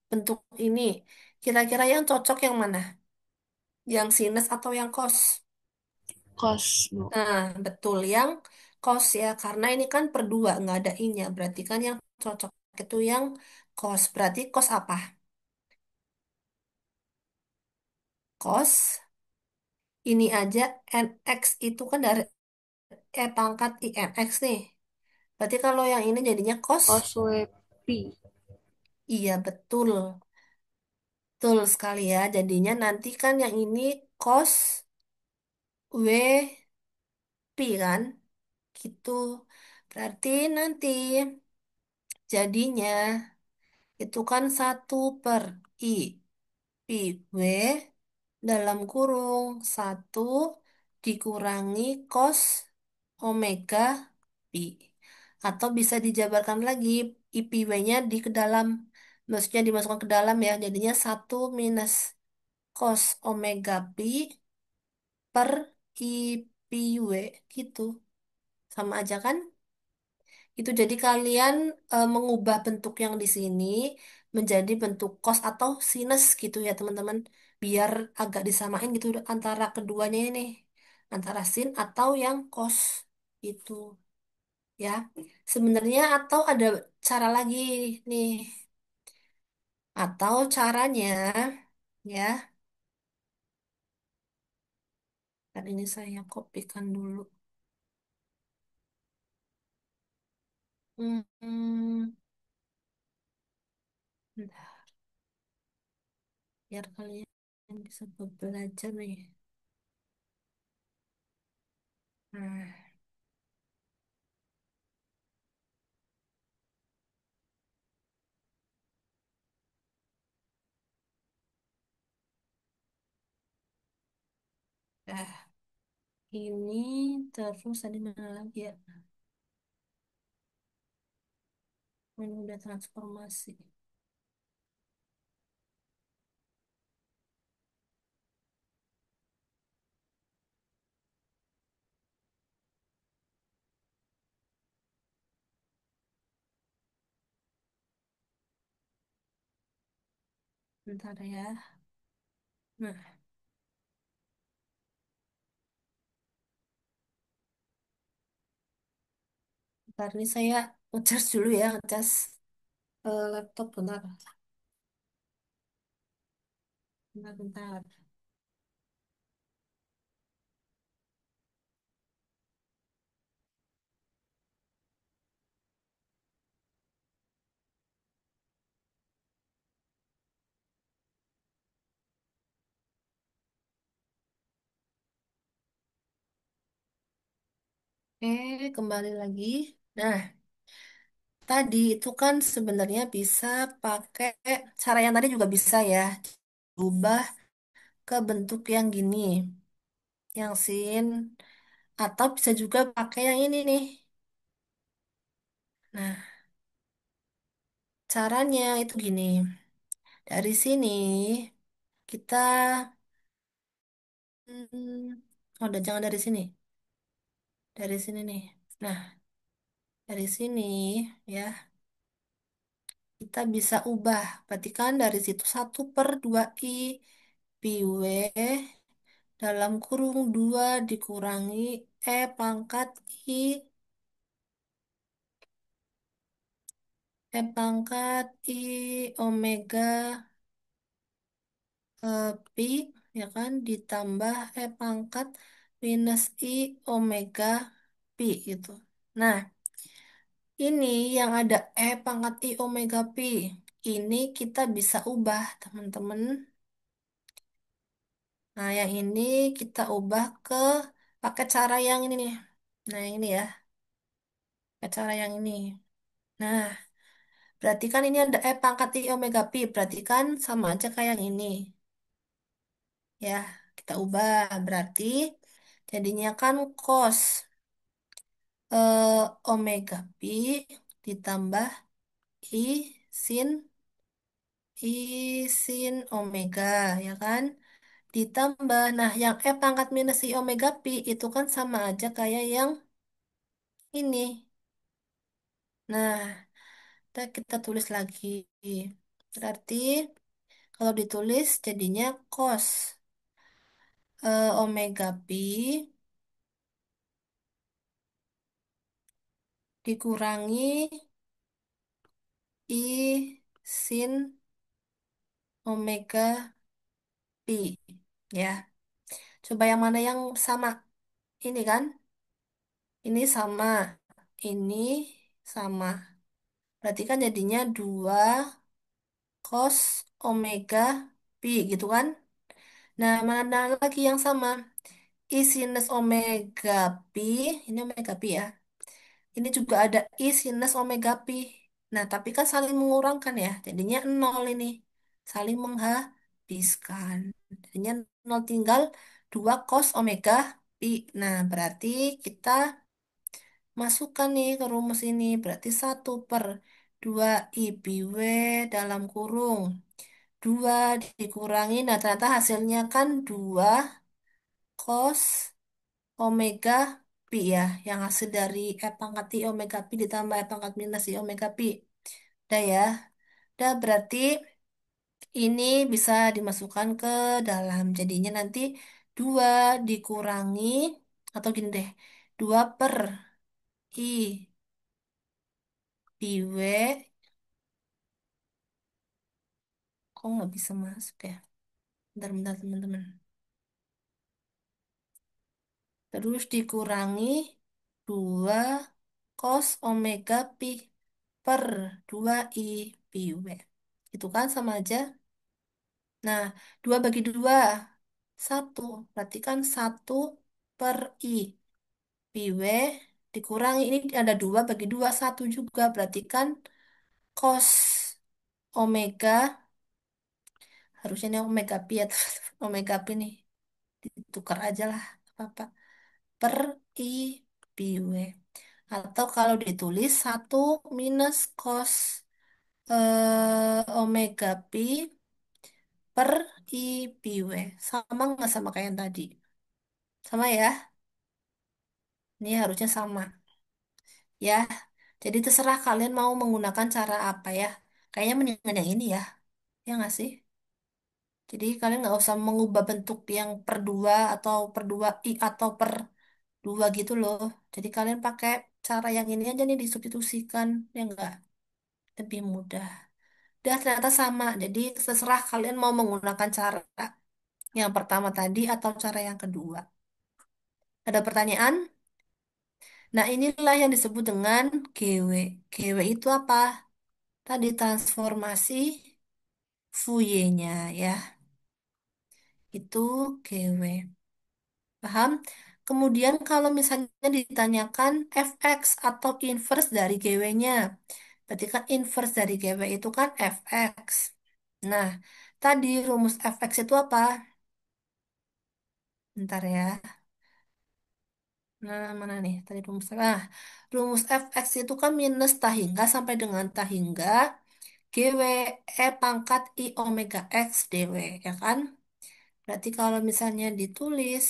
Bentuk ini. Kira-kira yang cocok yang mana? Yang sinus atau yang cos? Kos, Bu. Nah, betul. Yang cos ya. Karena ini kan per dua. Nggak ada I-nya. Berarti kan yang cocok itu yang cos. Berarti cos apa? Cos. Ini aja NX itu kan dari E pangkat IMX nih. Berarti kalau yang ini jadinya cos. Cos WP. Iya, betul. Betul sekali ya. Jadinya nanti kan yang ini cos WP kan? Gitu. Berarti nanti jadinya itu kan 1/I Pi W dalam kurung 1 dikurangi cos omega pi. Atau bisa dijabarkan lagi IPW-nya di ke dalam. Maksudnya dimasukkan ke dalam ya. Jadinya 1 minus cos omega pi per IPW gitu. Sama aja kan? Itu jadi kalian mengubah bentuk yang di sini menjadi bentuk cos atau sinus gitu ya teman-teman. Biar agak disamain gitu antara keduanya ini. Antara sin atau yang cos itu ya. Sebenarnya atau ada cara lagi nih. Atau caranya ya. Dan ini saya kopikan dulu. Hmm, bentar, biar kalian bisa belajar nih. Nah, dah. Ini terus tadi mana lagi ya? Ini udah transformasi. Bentar ya. Nah, bentar ini saya ngecas dulu ya, ngecas laptop bentar. Bentar, bentar. Kembali lagi. Nah, tadi itu kan sebenarnya bisa pakai cara yang tadi juga bisa ya. Ubah ke bentuk yang gini, yang sin. Atau bisa juga pakai yang ini nih. Nah, caranya itu gini. Dari sini kita oh, udah jangan dari sini. Dari sini nih. Nah, dari sini ya kita bisa ubah. Berarti kan dari situ 1/2I pi W dalam kurung 2 dikurangi pangkat I pangkat I omega pi ya kan ditambah pangkat minus I omega pi gitu. Nah, ini yang ada pangkat I omega pi. Ini kita bisa ubah, teman-teman. Nah, yang ini kita ubah ke pakai cara yang ini nih. Nah, ini ya, pakai cara yang ini. Nah, berarti kan ini ada pangkat I omega pi. Berarti kan sama aja kayak yang ini. Ya, kita ubah. Berarti jadinya kan cos omega pi ditambah I sin I sin omega, ya kan? Ditambah, nah yang pangkat minus I omega pi itu kan sama aja kayak yang ini. Nah, kita tulis lagi. Berarti kalau ditulis jadinya cos omega pi dikurangi I sin omega pi. Ya, coba yang mana yang sama ini kan? Ini sama. Ini sama. Berarti kan jadinya 2 cos omega pi gitu kan? Nah, mana lagi yang sama? I sinus omega pi. Ini omega pi ya. Ini juga ada I sinus omega pi. Nah, tapi kan saling mengurangkan ya. Jadinya nol ini. Saling menghabiskan. Jadinya nol tinggal 2 cos omega pi. Nah, berarti kita masukkan nih ke rumus ini. Berarti 1/2 I pi W dalam kurung. 2 dikurangi. Nah, ternyata hasilnya kan 2 cos omega pi ya, yang hasil dari E pangkat I omega pi ditambah E pangkat minus I omega pi. Udah ya. Udah berarti ini bisa dimasukkan ke dalam. Jadinya nanti 2 dikurangi, atau gini deh, 2 per I pi W. Kok nggak bisa masuk ya? Bentar-bentar teman-teman. Terus dikurangi 2 cos omega pi per 2 I pi W. Itu kan sama aja. Nah, 2 bagi 2 1. Berarti kan 1/I pi W dikurangi. Ini ada 2 bagi 2 1 juga. Berarti kan cos omega. Harusnya ini omega pi atau omega pi nih. Ditukar aja lah. Apa-apa. Per I pi W. Atau kalau ditulis 1 minus cos omega pi per I pi W. Sama nggak sama kayak yang tadi? Sama ya? Ini harusnya sama. Ya, jadi terserah kalian mau menggunakan cara apa ya. Kayaknya mendingan yang ini ya. Ya nggak sih? Jadi kalian nggak usah mengubah bentuk yang per 2 atau per 2 I atau per 2 gitu loh. Jadi kalian pakai cara yang ini aja nih disubstitusikan. Ya nggak? Lebih mudah. Udah ternyata sama. Jadi terserah kalian mau menggunakan cara yang pertama tadi atau cara yang kedua. Ada pertanyaan? Nah, inilah yang disebut dengan GW. GW itu apa? Tadi transformasi Fourier-nya ya. Itu GW. Paham? Kemudian kalau misalnya ditanyakan fx atau inverse dari GW-nya. Berarti kan inverse dari GW itu kan fx. Nah, tadi rumus fx itu apa? Bentar ya. Nah, mana nih? Tadi rumus fx itu kan minus tahingga sampai dengan tahingga GW E pangkat I omega X dw, ya kan? Berarti kalau misalnya ditulis,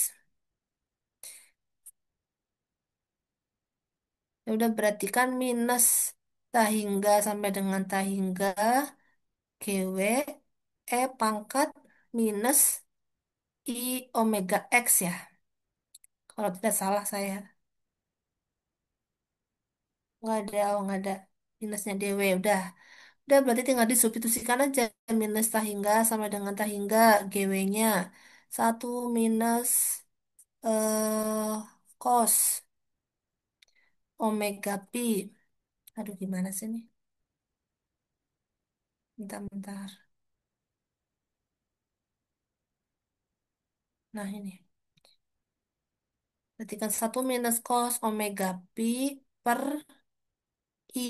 ya udah berarti kan minus tahingga sampai dengan tahingga GW E pangkat minus I omega X ya. Kalau tidak salah saya. Nggak ada minusnya dw. Udah berarti tinggal disubstitusikan aja. Minus tahingga sama dengan tahingga GW-nya. 1 minus cos omega pi. Aduh gimana sih nih? Bentar-bentar. Nah ini. Berarti kan 1 minus cos omega pi per I.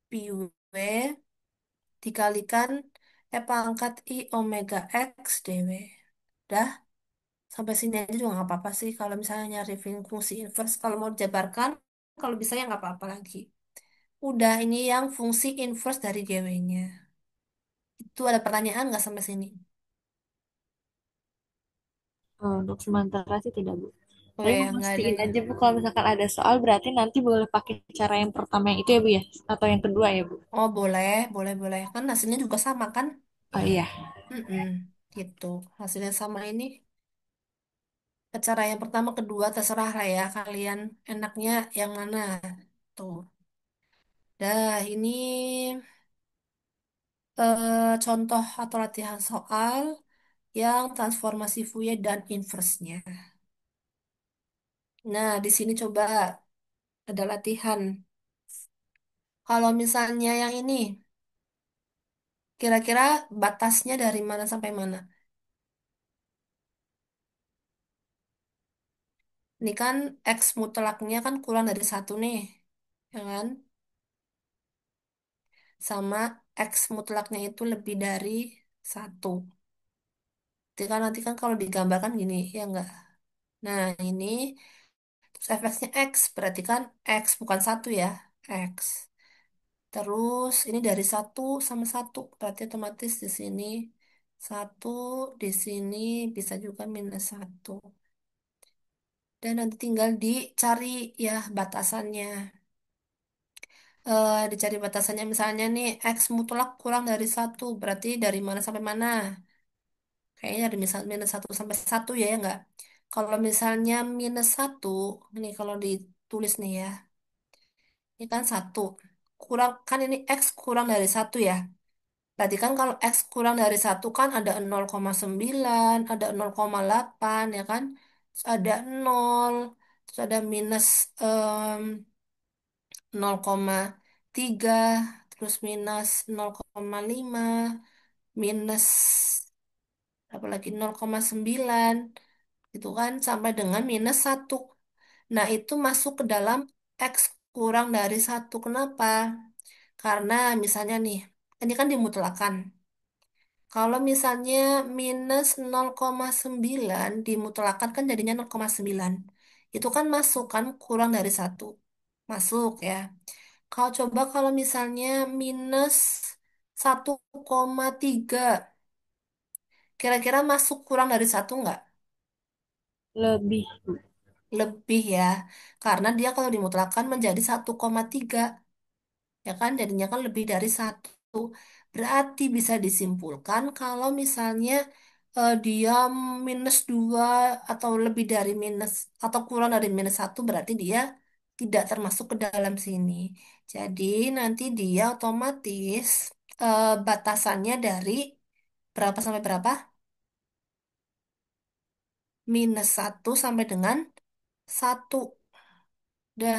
Pi W dikalikan E pangkat I omega X dw. Udah. Sampai sini aja juga nggak apa-apa sih. Kalau misalnya nyari fungsi inverse. Kalau mau dijabarkan. Kalau bisa ya nggak apa-apa lagi. Udah, ini yang fungsi inverse dari GW-nya. Itu ada pertanyaan nggak sampai sini? Untuk sementara sih tidak, Bu. Oh Tapi ya, mau nggak ada mastiin ya. aja, Bu, kalau misalkan ada soal berarti nanti boleh pakai cara yang pertama yang itu ya, Bu ya? Atau yang kedua ya, Bu? Oh boleh, boleh, boleh. Kan hasilnya juga sama kan? Oh iya. Mm-mm, gitu. Hasilnya sama ini. Cara yang pertama, kedua, terserah lah ya. Kalian enaknya yang mana? Tuh. Dah, ini contoh atau latihan soal yang transformasi Fourier dan inverse-nya. Nah, di sini coba. ada latihan. Kalau misalnya yang ini, kira-kira batasnya dari mana sampai mana? Ini kan X mutlaknya kan kurang dari satu nih, ya kan? Sama X mutlaknya itu lebih dari satu. Nanti kan kalau digambarkan gini, ya enggak? Nah, ini terus efeknya X, berarti kan X bukan satu ya, X. Terus ini dari satu sama satu, berarti otomatis di sini satu, di sini bisa juga minus satu. Dan nanti tinggal dicari ya batasannya. Dicari batasannya misalnya nih X mutlak kurang dari satu, berarti dari mana sampai mana? Kayaknya dari misal minus satu sampai satu ya, ya enggak? Kalau misalnya minus satu, ini kalau ditulis nih ya, ini kan satu. Kurang, kan ini X kurang dari satu ya. Berarti kan kalau X kurang dari satu kan ada 0,9, ada 0,8 ya kan. Terus ada 0, terus ada minus 0,3, terus minus 0,5, minus apalagi 0,9 gitu kan sampai dengan minus satu. Nah, itu masuk ke dalam X kurang dari satu. Kenapa? Karena misalnya nih, ini kan dimutlakan. Kalau misalnya minus 0,9 dimutlakan kan jadinya 0,9. Itu kan masuk kan kurang dari satu. Masuk ya. Kalau misalnya minus 1,3, kira-kira masuk kurang dari satu nggak? Lebih. Lebih ya. Karena dia kalau dimutlakan menjadi 1,3. Ya kan jadinya kan lebih dari satu. Berarti bisa disimpulkan kalau misalnya dia minus dua atau lebih dari minus atau kurang dari minus satu berarti dia tidak termasuk ke dalam sini. Jadi nanti dia otomatis batasannya dari berapa sampai berapa? Minus satu sampai dengan satu. Udah.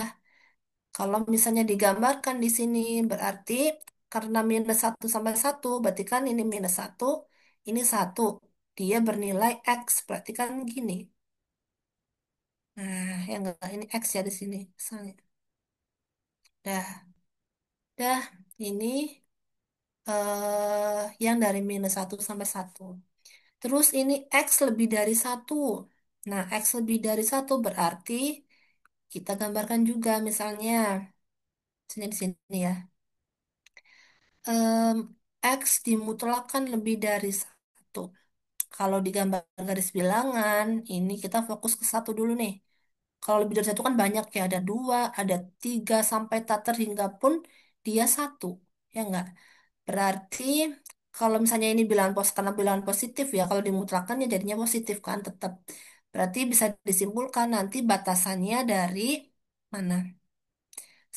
Kalau misalnya digambarkan di sini berarti karena minus satu sampai satu, berarti kan ini minus satu, ini satu. Dia bernilai X, berarti kan gini. Nah, yang enggak ini X ya di sini. Misalnya. Dah, dah. Ini yang dari minus satu sampai satu. Terus ini X lebih dari satu. Nah, X lebih dari satu berarti kita gambarkan juga misalnya. Misalnya di sini ya. Em, X dimutlakan lebih dari satu. Kalau digambar garis bilangan, ini kita fokus ke satu dulu nih. Kalau lebih dari satu kan banyak ya, ada dua, ada tiga, sampai tak terhingga pun dia satu. Ya enggak? Berarti kalau misalnya ini bilangan karena bilangan positif ya, kalau dimutlakan ya jadinya positif kan tetap. Berarti bisa disimpulkan nanti batasannya dari mana?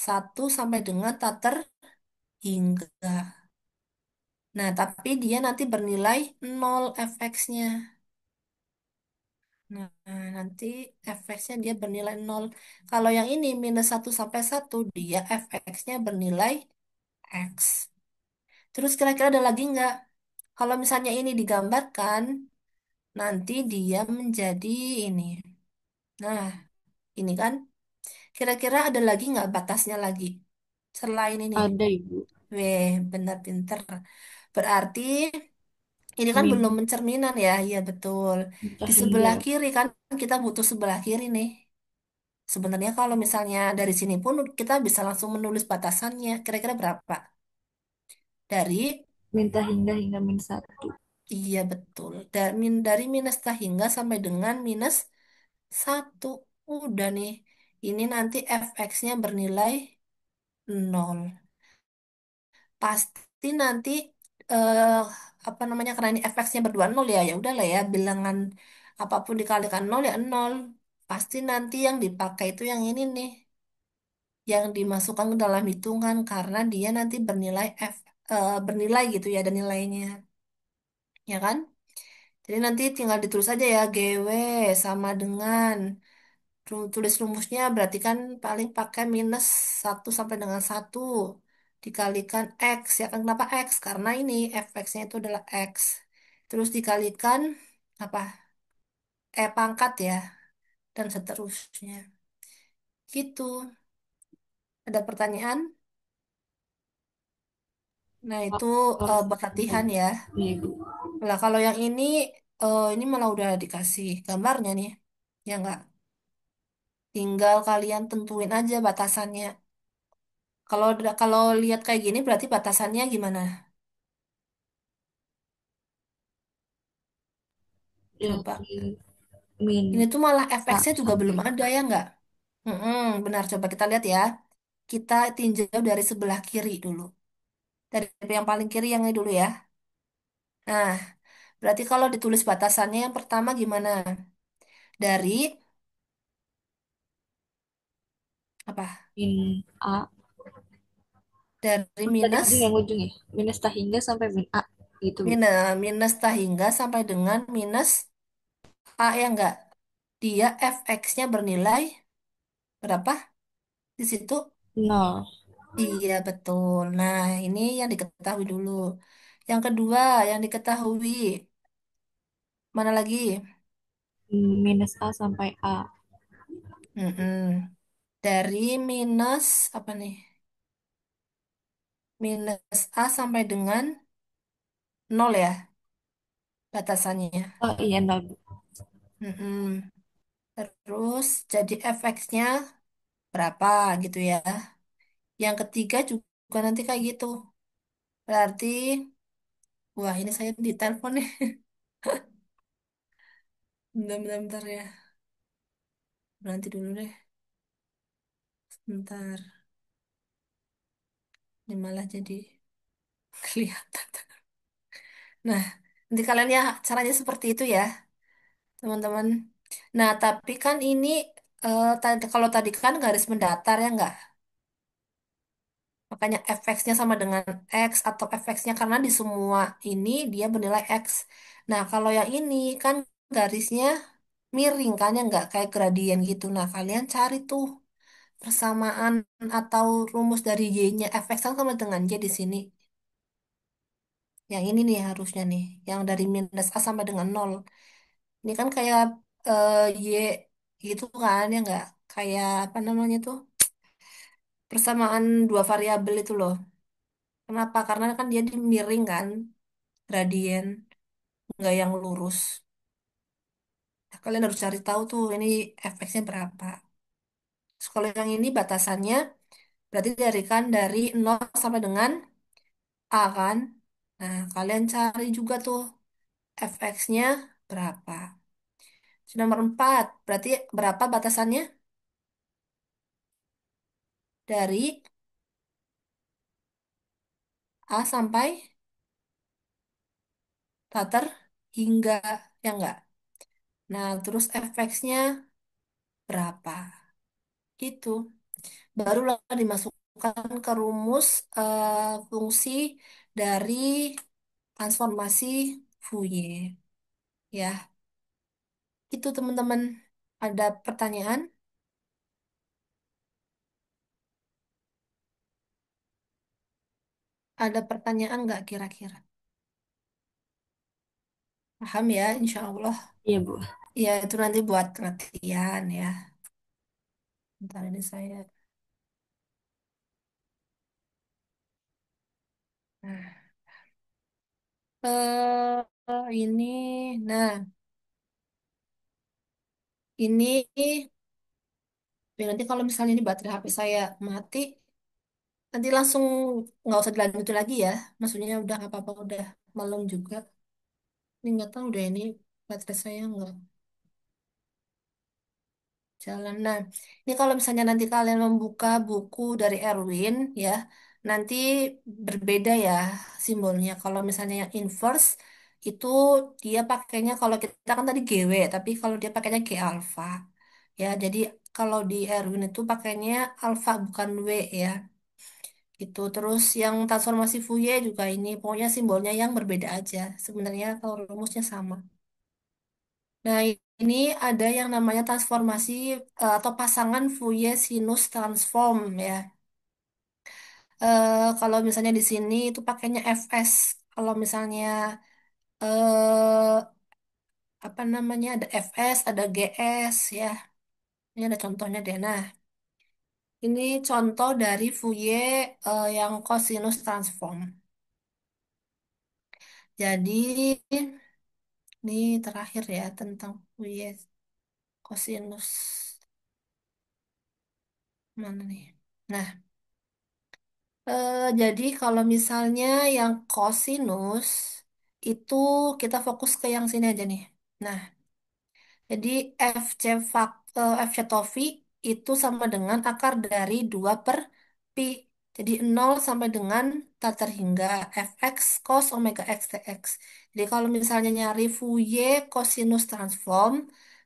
Satu sampai dengan tak terhingga. Nah, tapi dia nanti bernilai nol fx-nya. Nah, nanti fx-nya dia bernilai nol. Kalau yang ini minus satu sampai satu dia fx-nya bernilai x. Terus kira-kira ada lagi nggak? Kalau misalnya ini digambarkan, nanti dia menjadi ini. Nah, ini kan. Kira-kira ada lagi nggak batasnya lagi? Selain ini. Ada Ibu. Weh, benar pinter. Berarti ini kan belum Min mencerminan ya, iya betul. minta Di hingga sebelah kiri kan kita butuh sebelah kiri nih. Sebenarnya kalau misalnya dari sini pun kita bisa langsung menulis batasannya. Kira-kira berapa? Dari, minta hingga hingga min satu. iya betul. Dari minus tak hingga sampai dengan minus satu. Udah nih. Ini nanti fx-nya bernilai nol. Pasti nanti eh, apa namanya karena ini fx-nya berdua nol ya, ya udahlah ya bilangan apapun dikalikan nol ya nol. Pasti nanti yang dipakai itu yang ini nih, yang dimasukkan ke dalam hitungan karena dia nanti bernilai bernilai gitu ya ada nilainya, ya kan? Jadi nanti tinggal ditulis aja ya GW sama dengan Tulis rumusnya berarti kan paling pakai minus satu sampai dengan satu dikalikan X. Ya kan kenapa X? Karena ini fx-nya itu adalah X. Terus dikalikan apa? Pangkat ya. Dan seterusnya. Gitu. Ada pertanyaan? Nah itu Oh, buat latihan ya. iya Bu. Lah kalau yang ini malah udah dikasih gambarnya nih. Ya enggak? Tinggal kalian tentuin aja batasannya. Kalau lihat kayak gini berarti batasannya gimana? Yang Coba. min Ini tuh malah A efeknya juga sampai belum ada ya nggak? Benar, coba kita lihat ya. Kita tinjau dari sebelah kiri dulu. Dari yang paling kiri yang ini dulu ya. Nah, berarti kalau ditulis batasannya yang pertama gimana? Dari apa? min A. Dari Oh, tadi minus ujung yang ujung ya. Minus tak hingga sampai min A. Gitu Bu. minus minus tak hingga sampai dengan minus A ya nggak? Dia fx-nya bernilai berapa di situ? Nol. Iya betul. Nah, ini yang diketahui dulu. Yang kedua yang diketahui mana lagi? Minus A sampai A. Mm-mm. Dari minus apa nih? Minus A sampai dengan nol ya batasannya. Oh iya nol Bu. Mm-mm. Terus jadi fx-nya berapa gitu ya. Yang ketiga juga nanti kayak gitu. Berarti, wah ini saya di telepon nih. Bentar-bentar ya. Nanti dulu deh. Bentar. Ini malah jadi kelihatan. Nah, nanti kalian ya caranya seperti itu ya, teman-teman. Nah, tapi kan ini kalau tadi kan garis mendatar ya enggak? Makanya fx-nya sama dengan x atau fx-nya karena di semua ini dia bernilai x. Nah, kalau yang ini kan garisnya miring kan ya enggak kayak gradien gitu. Nah, kalian cari tuh persamaan atau rumus dari y-nya fx kan sama dengan y di sini. Yang ini nih harusnya nih, yang dari minus a sampai dengan nol. Ini kan kayak y gitu kan ya enggak? Kayak apa namanya tuh? Persamaan dua variabel itu loh. Kenapa? Karena kan dia di miring kan, gradien, nggak yang lurus. Nah, kalian harus cari tahu tuh ini efeknya berapa. Terus kalau yang ini batasannya berarti dari nol sampai dengan A kan. Nah, kalian cari juga tuh fx-nya berapa. Terus nomor 4, berarti berapa batasannya? Dari A sampai datar hingga, ya enggak? Nah, terus fx-nya berapa? Gitu. Barulah dimasukkan ke rumus fungsi dari transformasi Fourier. Ya, itu teman-teman. Ada pertanyaan? Ada pertanyaan nggak kira-kira? Paham ya, insya Allah. Iya Bu. Ya, itu nanti buat latihan ya. Ntar ini saya. Nah, ini, nah, ini, ya nanti kalau misalnya ini baterai HP saya mati, nanti langsung nggak usah dilanjutin lagi ya. Maksudnya udah nggak apa-apa, udah malam juga. Ini nggak tahu deh ini baterai saya nggak jalan. Nah, ini kalau misalnya nanti kalian membuka buku dari Erwin ya, nanti berbeda ya simbolnya. Kalau misalnya yang inverse itu dia pakainya kalau kita kan tadi GW, tapi kalau dia pakainya G alpha. Ya, jadi kalau di Erwin itu pakainya alpha bukan W ya. Gitu. Terus yang transformasi Fourier juga ini pokoknya simbolnya yang berbeda aja. Sebenarnya kalau rumusnya sama. Nah, ini ada yang namanya transformasi atau pasangan Fourier sinus transform ya. Kalau misalnya di sini itu pakainya fs. Kalau misalnya eh, apa namanya ada fs, ada gs ya. Ini ada contohnya deh. Nah, ini contoh dari Fourier yang cosinus transform. Jadi ini terakhir ya tentang Fourier cosinus mana nih? Nah, jadi kalau misalnya yang cosinus itu kita fokus ke yang sini aja nih. Nah, jadi FC Toffee itu sama dengan akar dari 2 per pi. Jadi 0 sampai dengan tak terhingga fx cos omega x dx. Jadi kalau misalnya nyari Fourier cosinus transform,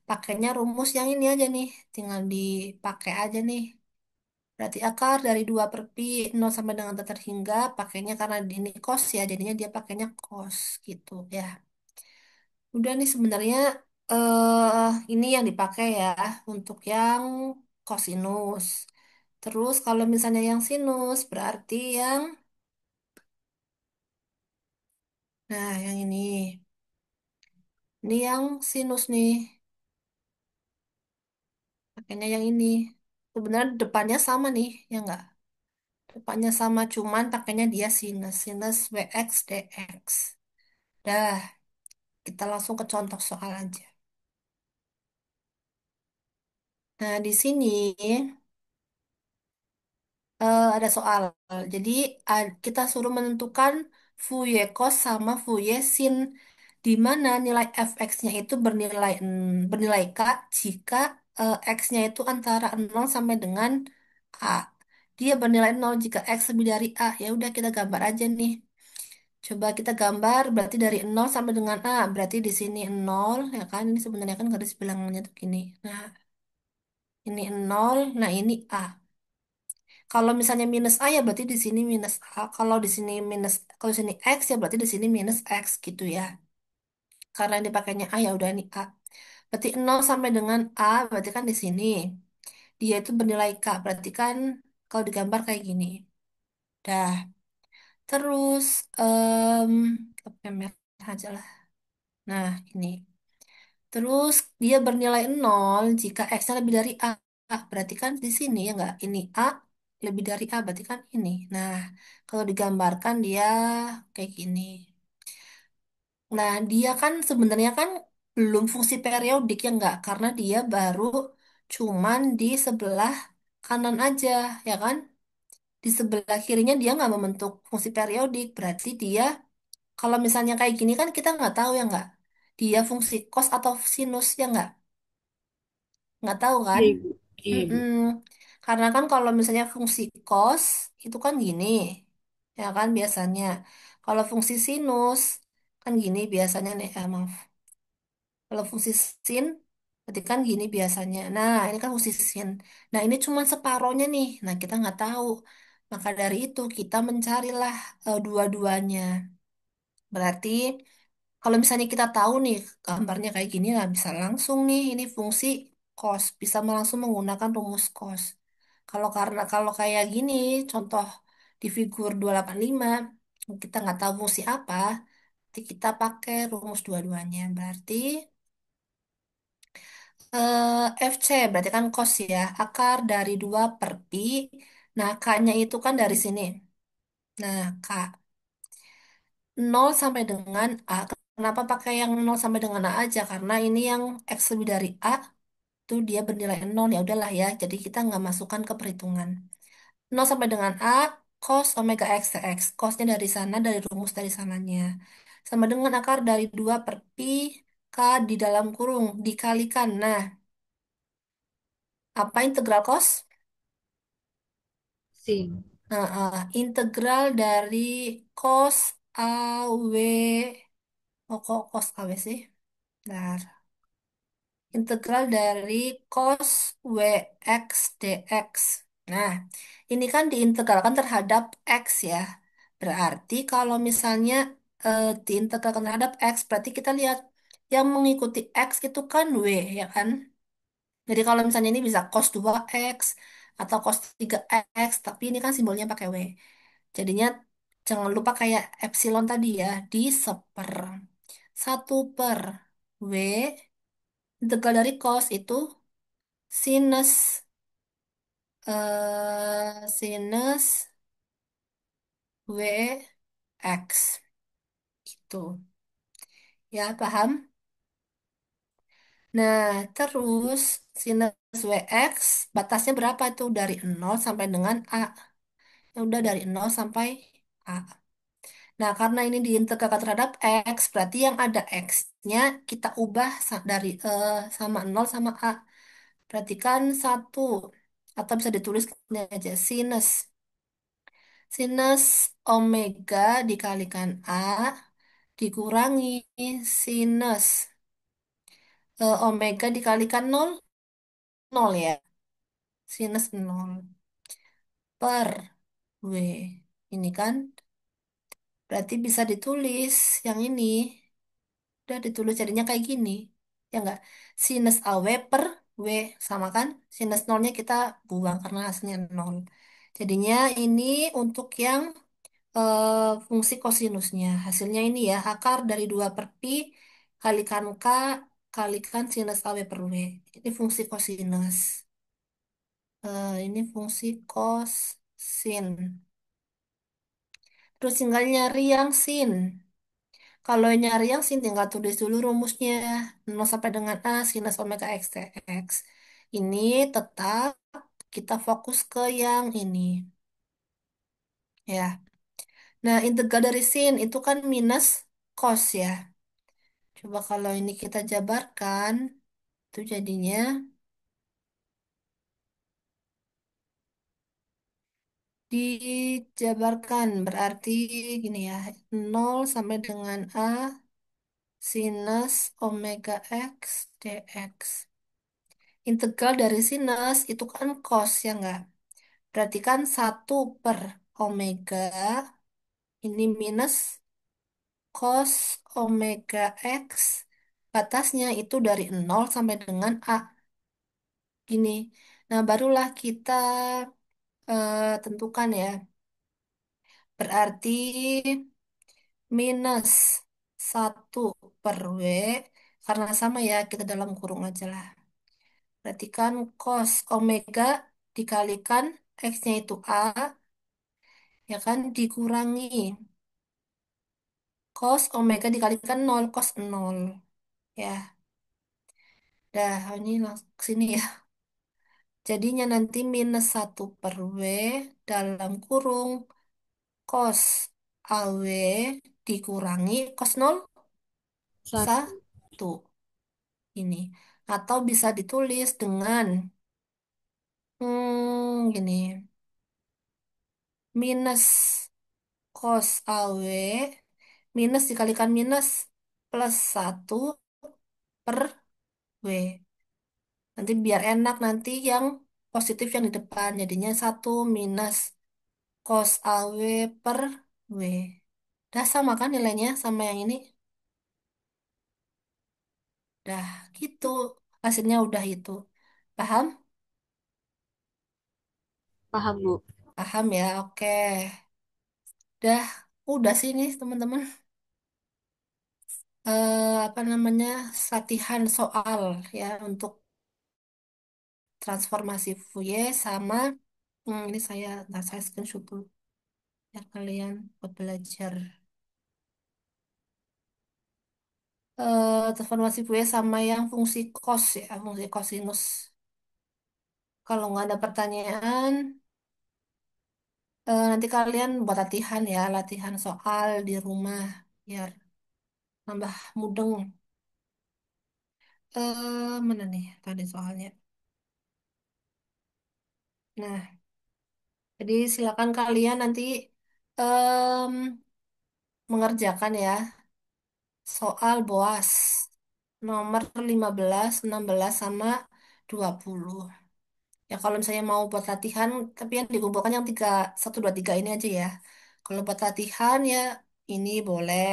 pakainya rumus yang ini aja nih. Tinggal dipakai aja nih. Berarti akar dari 2 per pi 0 sampai dengan tak terhingga, pakainya karena ini cos ya, jadinya dia pakainya cos gitu ya. Udah nih sebenarnya ini yang dipakai ya untuk yang kosinus. Terus kalau misalnya yang sinus berarti yang nah yang ini. Ini yang sinus nih. Pakainya yang ini. Sebenarnya depannya sama nih, ya enggak? Depannya sama cuman pakainya dia sinus, sinus Wx dx. Dah, kita langsung ke contoh soal aja. Nah, di sini ada soal. Jadi kita suruh menentukan Fourier cos sama Fourier sin, di mana nilai fx-nya itu bernilai k jika x-nya itu antara 0 sampai dengan a. Dia bernilai 0 jika x lebih dari a. Ya udah kita gambar aja nih. Coba kita gambar berarti dari 0 sampai dengan a. Berarti di sini 0 ya kan. Ini sebenarnya kan garis bilangannya tuh gini. Nah, ini 0, nah ini a. Kalau misalnya minus A ya berarti di sini minus A. Kalau di sini minus, kalau di sini X ya berarti di sini minus X gitu ya. Karena yang dipakainya A ya udah ini A. Berarti 0 sampai dengan A berarti kan di sini. Dia itu bernilai K. Berarti kan kalau digambar kayak gini. Dah. Terus pakai merah aja lah. Nah, ini. Terus dia bernilai 0 jika X-nya lebih dari A. Berarti kan di sini ya nggak? Ini A lebih dari A, berarti kan ini. Nah, kalau digambarkan dia kayak gini. Nah, dia kan sebenarnya kan belum fungsi periodik ya nggak? Karena dia baru cuman di sebelah kanan aja, ya kan? Di sebelah kirinya dia nggak membentuk fungsi periodik. Berarti dia, kalau misalnya kayak gini kan kita nggak tahu ya nggak? Dia fungsi cos atau sinus ya nggak? Nggak tahu Iya, kan? Ibu. Iya, Ibu. Mm-mm. Karena kan kalau misalnya fungsi cos itu kan gini, ya kan biasanya. Kalau fungsi sinus kan gini biasanya nih, maaf. Kalau fungsi sin berarti kan gini biasanya. Nah, ini kan fungsi sin. Nah, ini cuma separohnya nih. Nah, kita nggak tahu. Maka dari itu kita mencarilah dua-duanya. Berarti kalau misalnya kita tahu nih gambarnya kayak gini, lah bisa langsung nih ini fungsi cos, bisa langsung menggunakan rumus cos. Kalau kayak gini, contoh di figur 285 kita nggak tahu fungsi apa, nanti kita pakai rumus dua-duanya. Berarti FC berarti kan cos ya, akar dari 2 per pi. Nah, K-nya itu kan dari sini. Nah, K 0 sampai dengan A. Kenapa pakai yang 0 sampai dengan A aja? Karena ini yang X lebih dari A, itu dia bernilai 0. Ya udahlah ya, jadi kita nggak masukkan ke perhitungan. 0 sampai dengan A, cos omega X dx. Cosnya dari sana, dari rumus dari sananya. Sama dengan akar dari 2 per pi, K di dalam kurung, dikalikan. Nah, apa integral cos? Sin. Nah, integral dari cos AW. Oh, kok cos AW sih? Bentar. Integral dari cos Wx dx. Nah, ini kan diintegralkan terhadap X ya. Berarti kalau misalnya diintegralkan terhadap X, berarti kita lihat yang mengikuti X itu kan W, ya kan? Jadi kalau misalnya ini bisa cos 2X atau cos 3X, tapi ini kan simbolnya pakai W. Jadinya jangan lupa kayak epsilon tadi ya, di seper. 1/W integral dari cos itu sinus sinus W X gitu. Ya, paham? Nah, terus sinus WX batasnya berapa itu? Dari 0 sampai dengan A. Ya udah dari 0 sampai A. Nah, karena ini diintegralkan terhadap X, berarti yang ada X-nya kita ubah dari sama 0 sama A. Berarti kan 1. Atau bisa ditulis ini aja, sinus. Sinus omega dikalikan A dikurangi sinus omega dikalikan 0, 0 ya. Sinus 0 per W. Ini kan berarti bisa ditulis yang ini. Udah ditulis jadinya kayak gini. Ya enggak? Sinus AW per W sama kan? Sinus nolnya kita buang karena hasilnya 0. Jadinya ini untuk yang fungsi kosinusnya. Hasilnya ini ya, akar dari 2/Pi kalikan K kalikan sinus AW per W. Ini fungsi kosinus. Ini fungsi cos sin. Terus tinggal nyari yang sin. Kalau nyari yang sin tinggal tulis dulu rumusnya. 0 sampai dengan A sinus omega X dx. Ini tetap kita fokus ke yang ini. Ya. Nah, integral dari sin itu kan minus cos ya. Coba kalau ini kita jabarkan, itu jadinya dijabarkan. Berarti gini ya, 0 sampai dengan A sinus omega X dx. Integral dari sinus itu kan cos ya enggak? Berarti kan 1/omega ini minus cos omega X. Batasnya itu dari 0 sampai dengan A. Gini. Nah, barulah kita tentukan ya. Berarti minus 1/W. Karena sama ya, kita dalam kurung aja lah. Berarti kan cos omega dikalikan X-nya itu A, ya kan, dikurangi cos omega dikalikan 0, cos 0. Ya, dah ini langsung ke sini ya. Jadinya nanti minus 1/W dalam kurung cos AW dikurangi cos 0, Satu. 1. Ini. Atau bisa ditulis dengan gini. Minus cos AW minus dikalikan minus plus 1/W. Nanti biar enak nanti yang positif yang di depan. Jadinya 1 minus cos AW per W. Dah sama kan nilainya sama yang ini? Dah gitu. Hasilnya udah itu. Paham? Paham, Bu. Paham ya? Oke. Dah. Udah sih nih teman-teman. Apa namanya? Latihan soal ya untuk transformasi Fourier sama ini saya screenshot dulu ya kalian buat belajar transformasi Fourier sama yang fungsi cos ya fungsi kosinus. Kalau nggak ada pertanyaan nanti kalian buat latihan ya latihan soal di rumah biar nambah mudeng. Mana nih tadi soalnya. Nah, jadi silakan kalian nanti em, mengerjakan ya soal BOAS nomor 15, 16 sama 20. Ya kalau misalnya mau buat latihan, tapi yang dikumpulkan yang 1, 2, 3 ini aja ya. Kalau buat latihan ya ini boleh.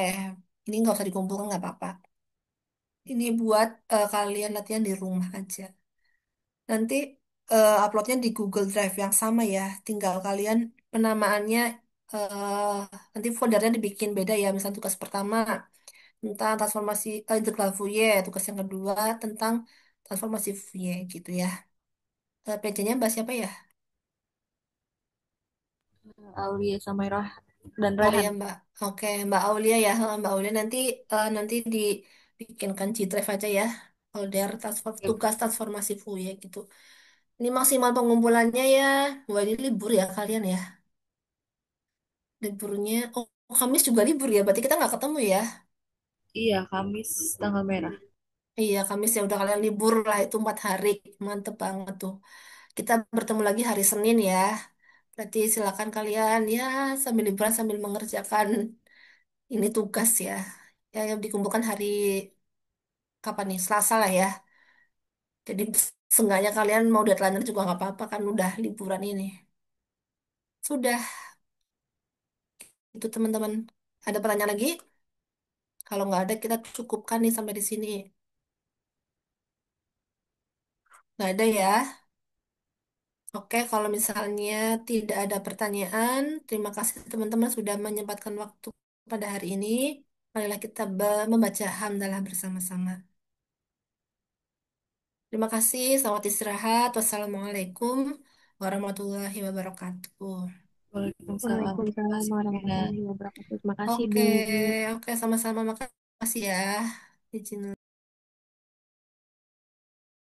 Ini nggak usah dikumpulkan nggak apa-apa. Ini buat kalian latihan di rumah aja. Nanti uploadnya di Google Drive yang sama ya. Tinggal kalian penamaannya nanti foldernya dibikin beda ya. Misalnya tugas pertama tentang transformasi integral Fourier, tugas yang kedua tentang transformasi Fourier gitu ya. PC-nya bahas siapa ya? Aulia sama dan Oh ya Rehan. Mbak. Oke, Mbak Aulia ya. Mbak Aulia nanti dibikinkan G Drive aja ya. Folder tugas transformasi Fourier gitu. Ini maksimal pengumpulannya ya. Wah, ini libur ya kalian ya. Liburnya, Kamis juga libur ya. Berarti kita nggak ketemu ya. Iya, Kamis tanggal merah. Iya, Kamis ya udah kalian libur lah itu 4 hari. Mantep banget tuh. Kita bertemu lagi hari Senin ya. Berarti silakan kalian ya sambil liburan sambil mengerjakan ini tugas ya. Ya, yang dikumpulkan hari kapan nih? Selasa lah ya. Jadi seenggaknya kalian mau deadline juga nggak apa-apa kan udah liburan ini. Sudah, itu teman-teman. Ada pertanyaan lagi? Kalau nggak ada kita cukupkan nih sampai di sini. Nggak ada ya. Oke, kalau misalnya tidak ada pertanyaan, terima kasih teman-teman sudah menyempatkan waktu pada hari ini. Marilah kita membaca hamdalah bersama-sama. Terima kasih, selamat istirahat. Wassalamualaikum warahmatullahi wabarakatuh. Waalaikumsalam. Terima Waalaikumsalam kasih, Vina. warahmatullahi wabarakatuh. Terima kasih, Oke, Bu. oke sama-sama. Makasih ya. Izin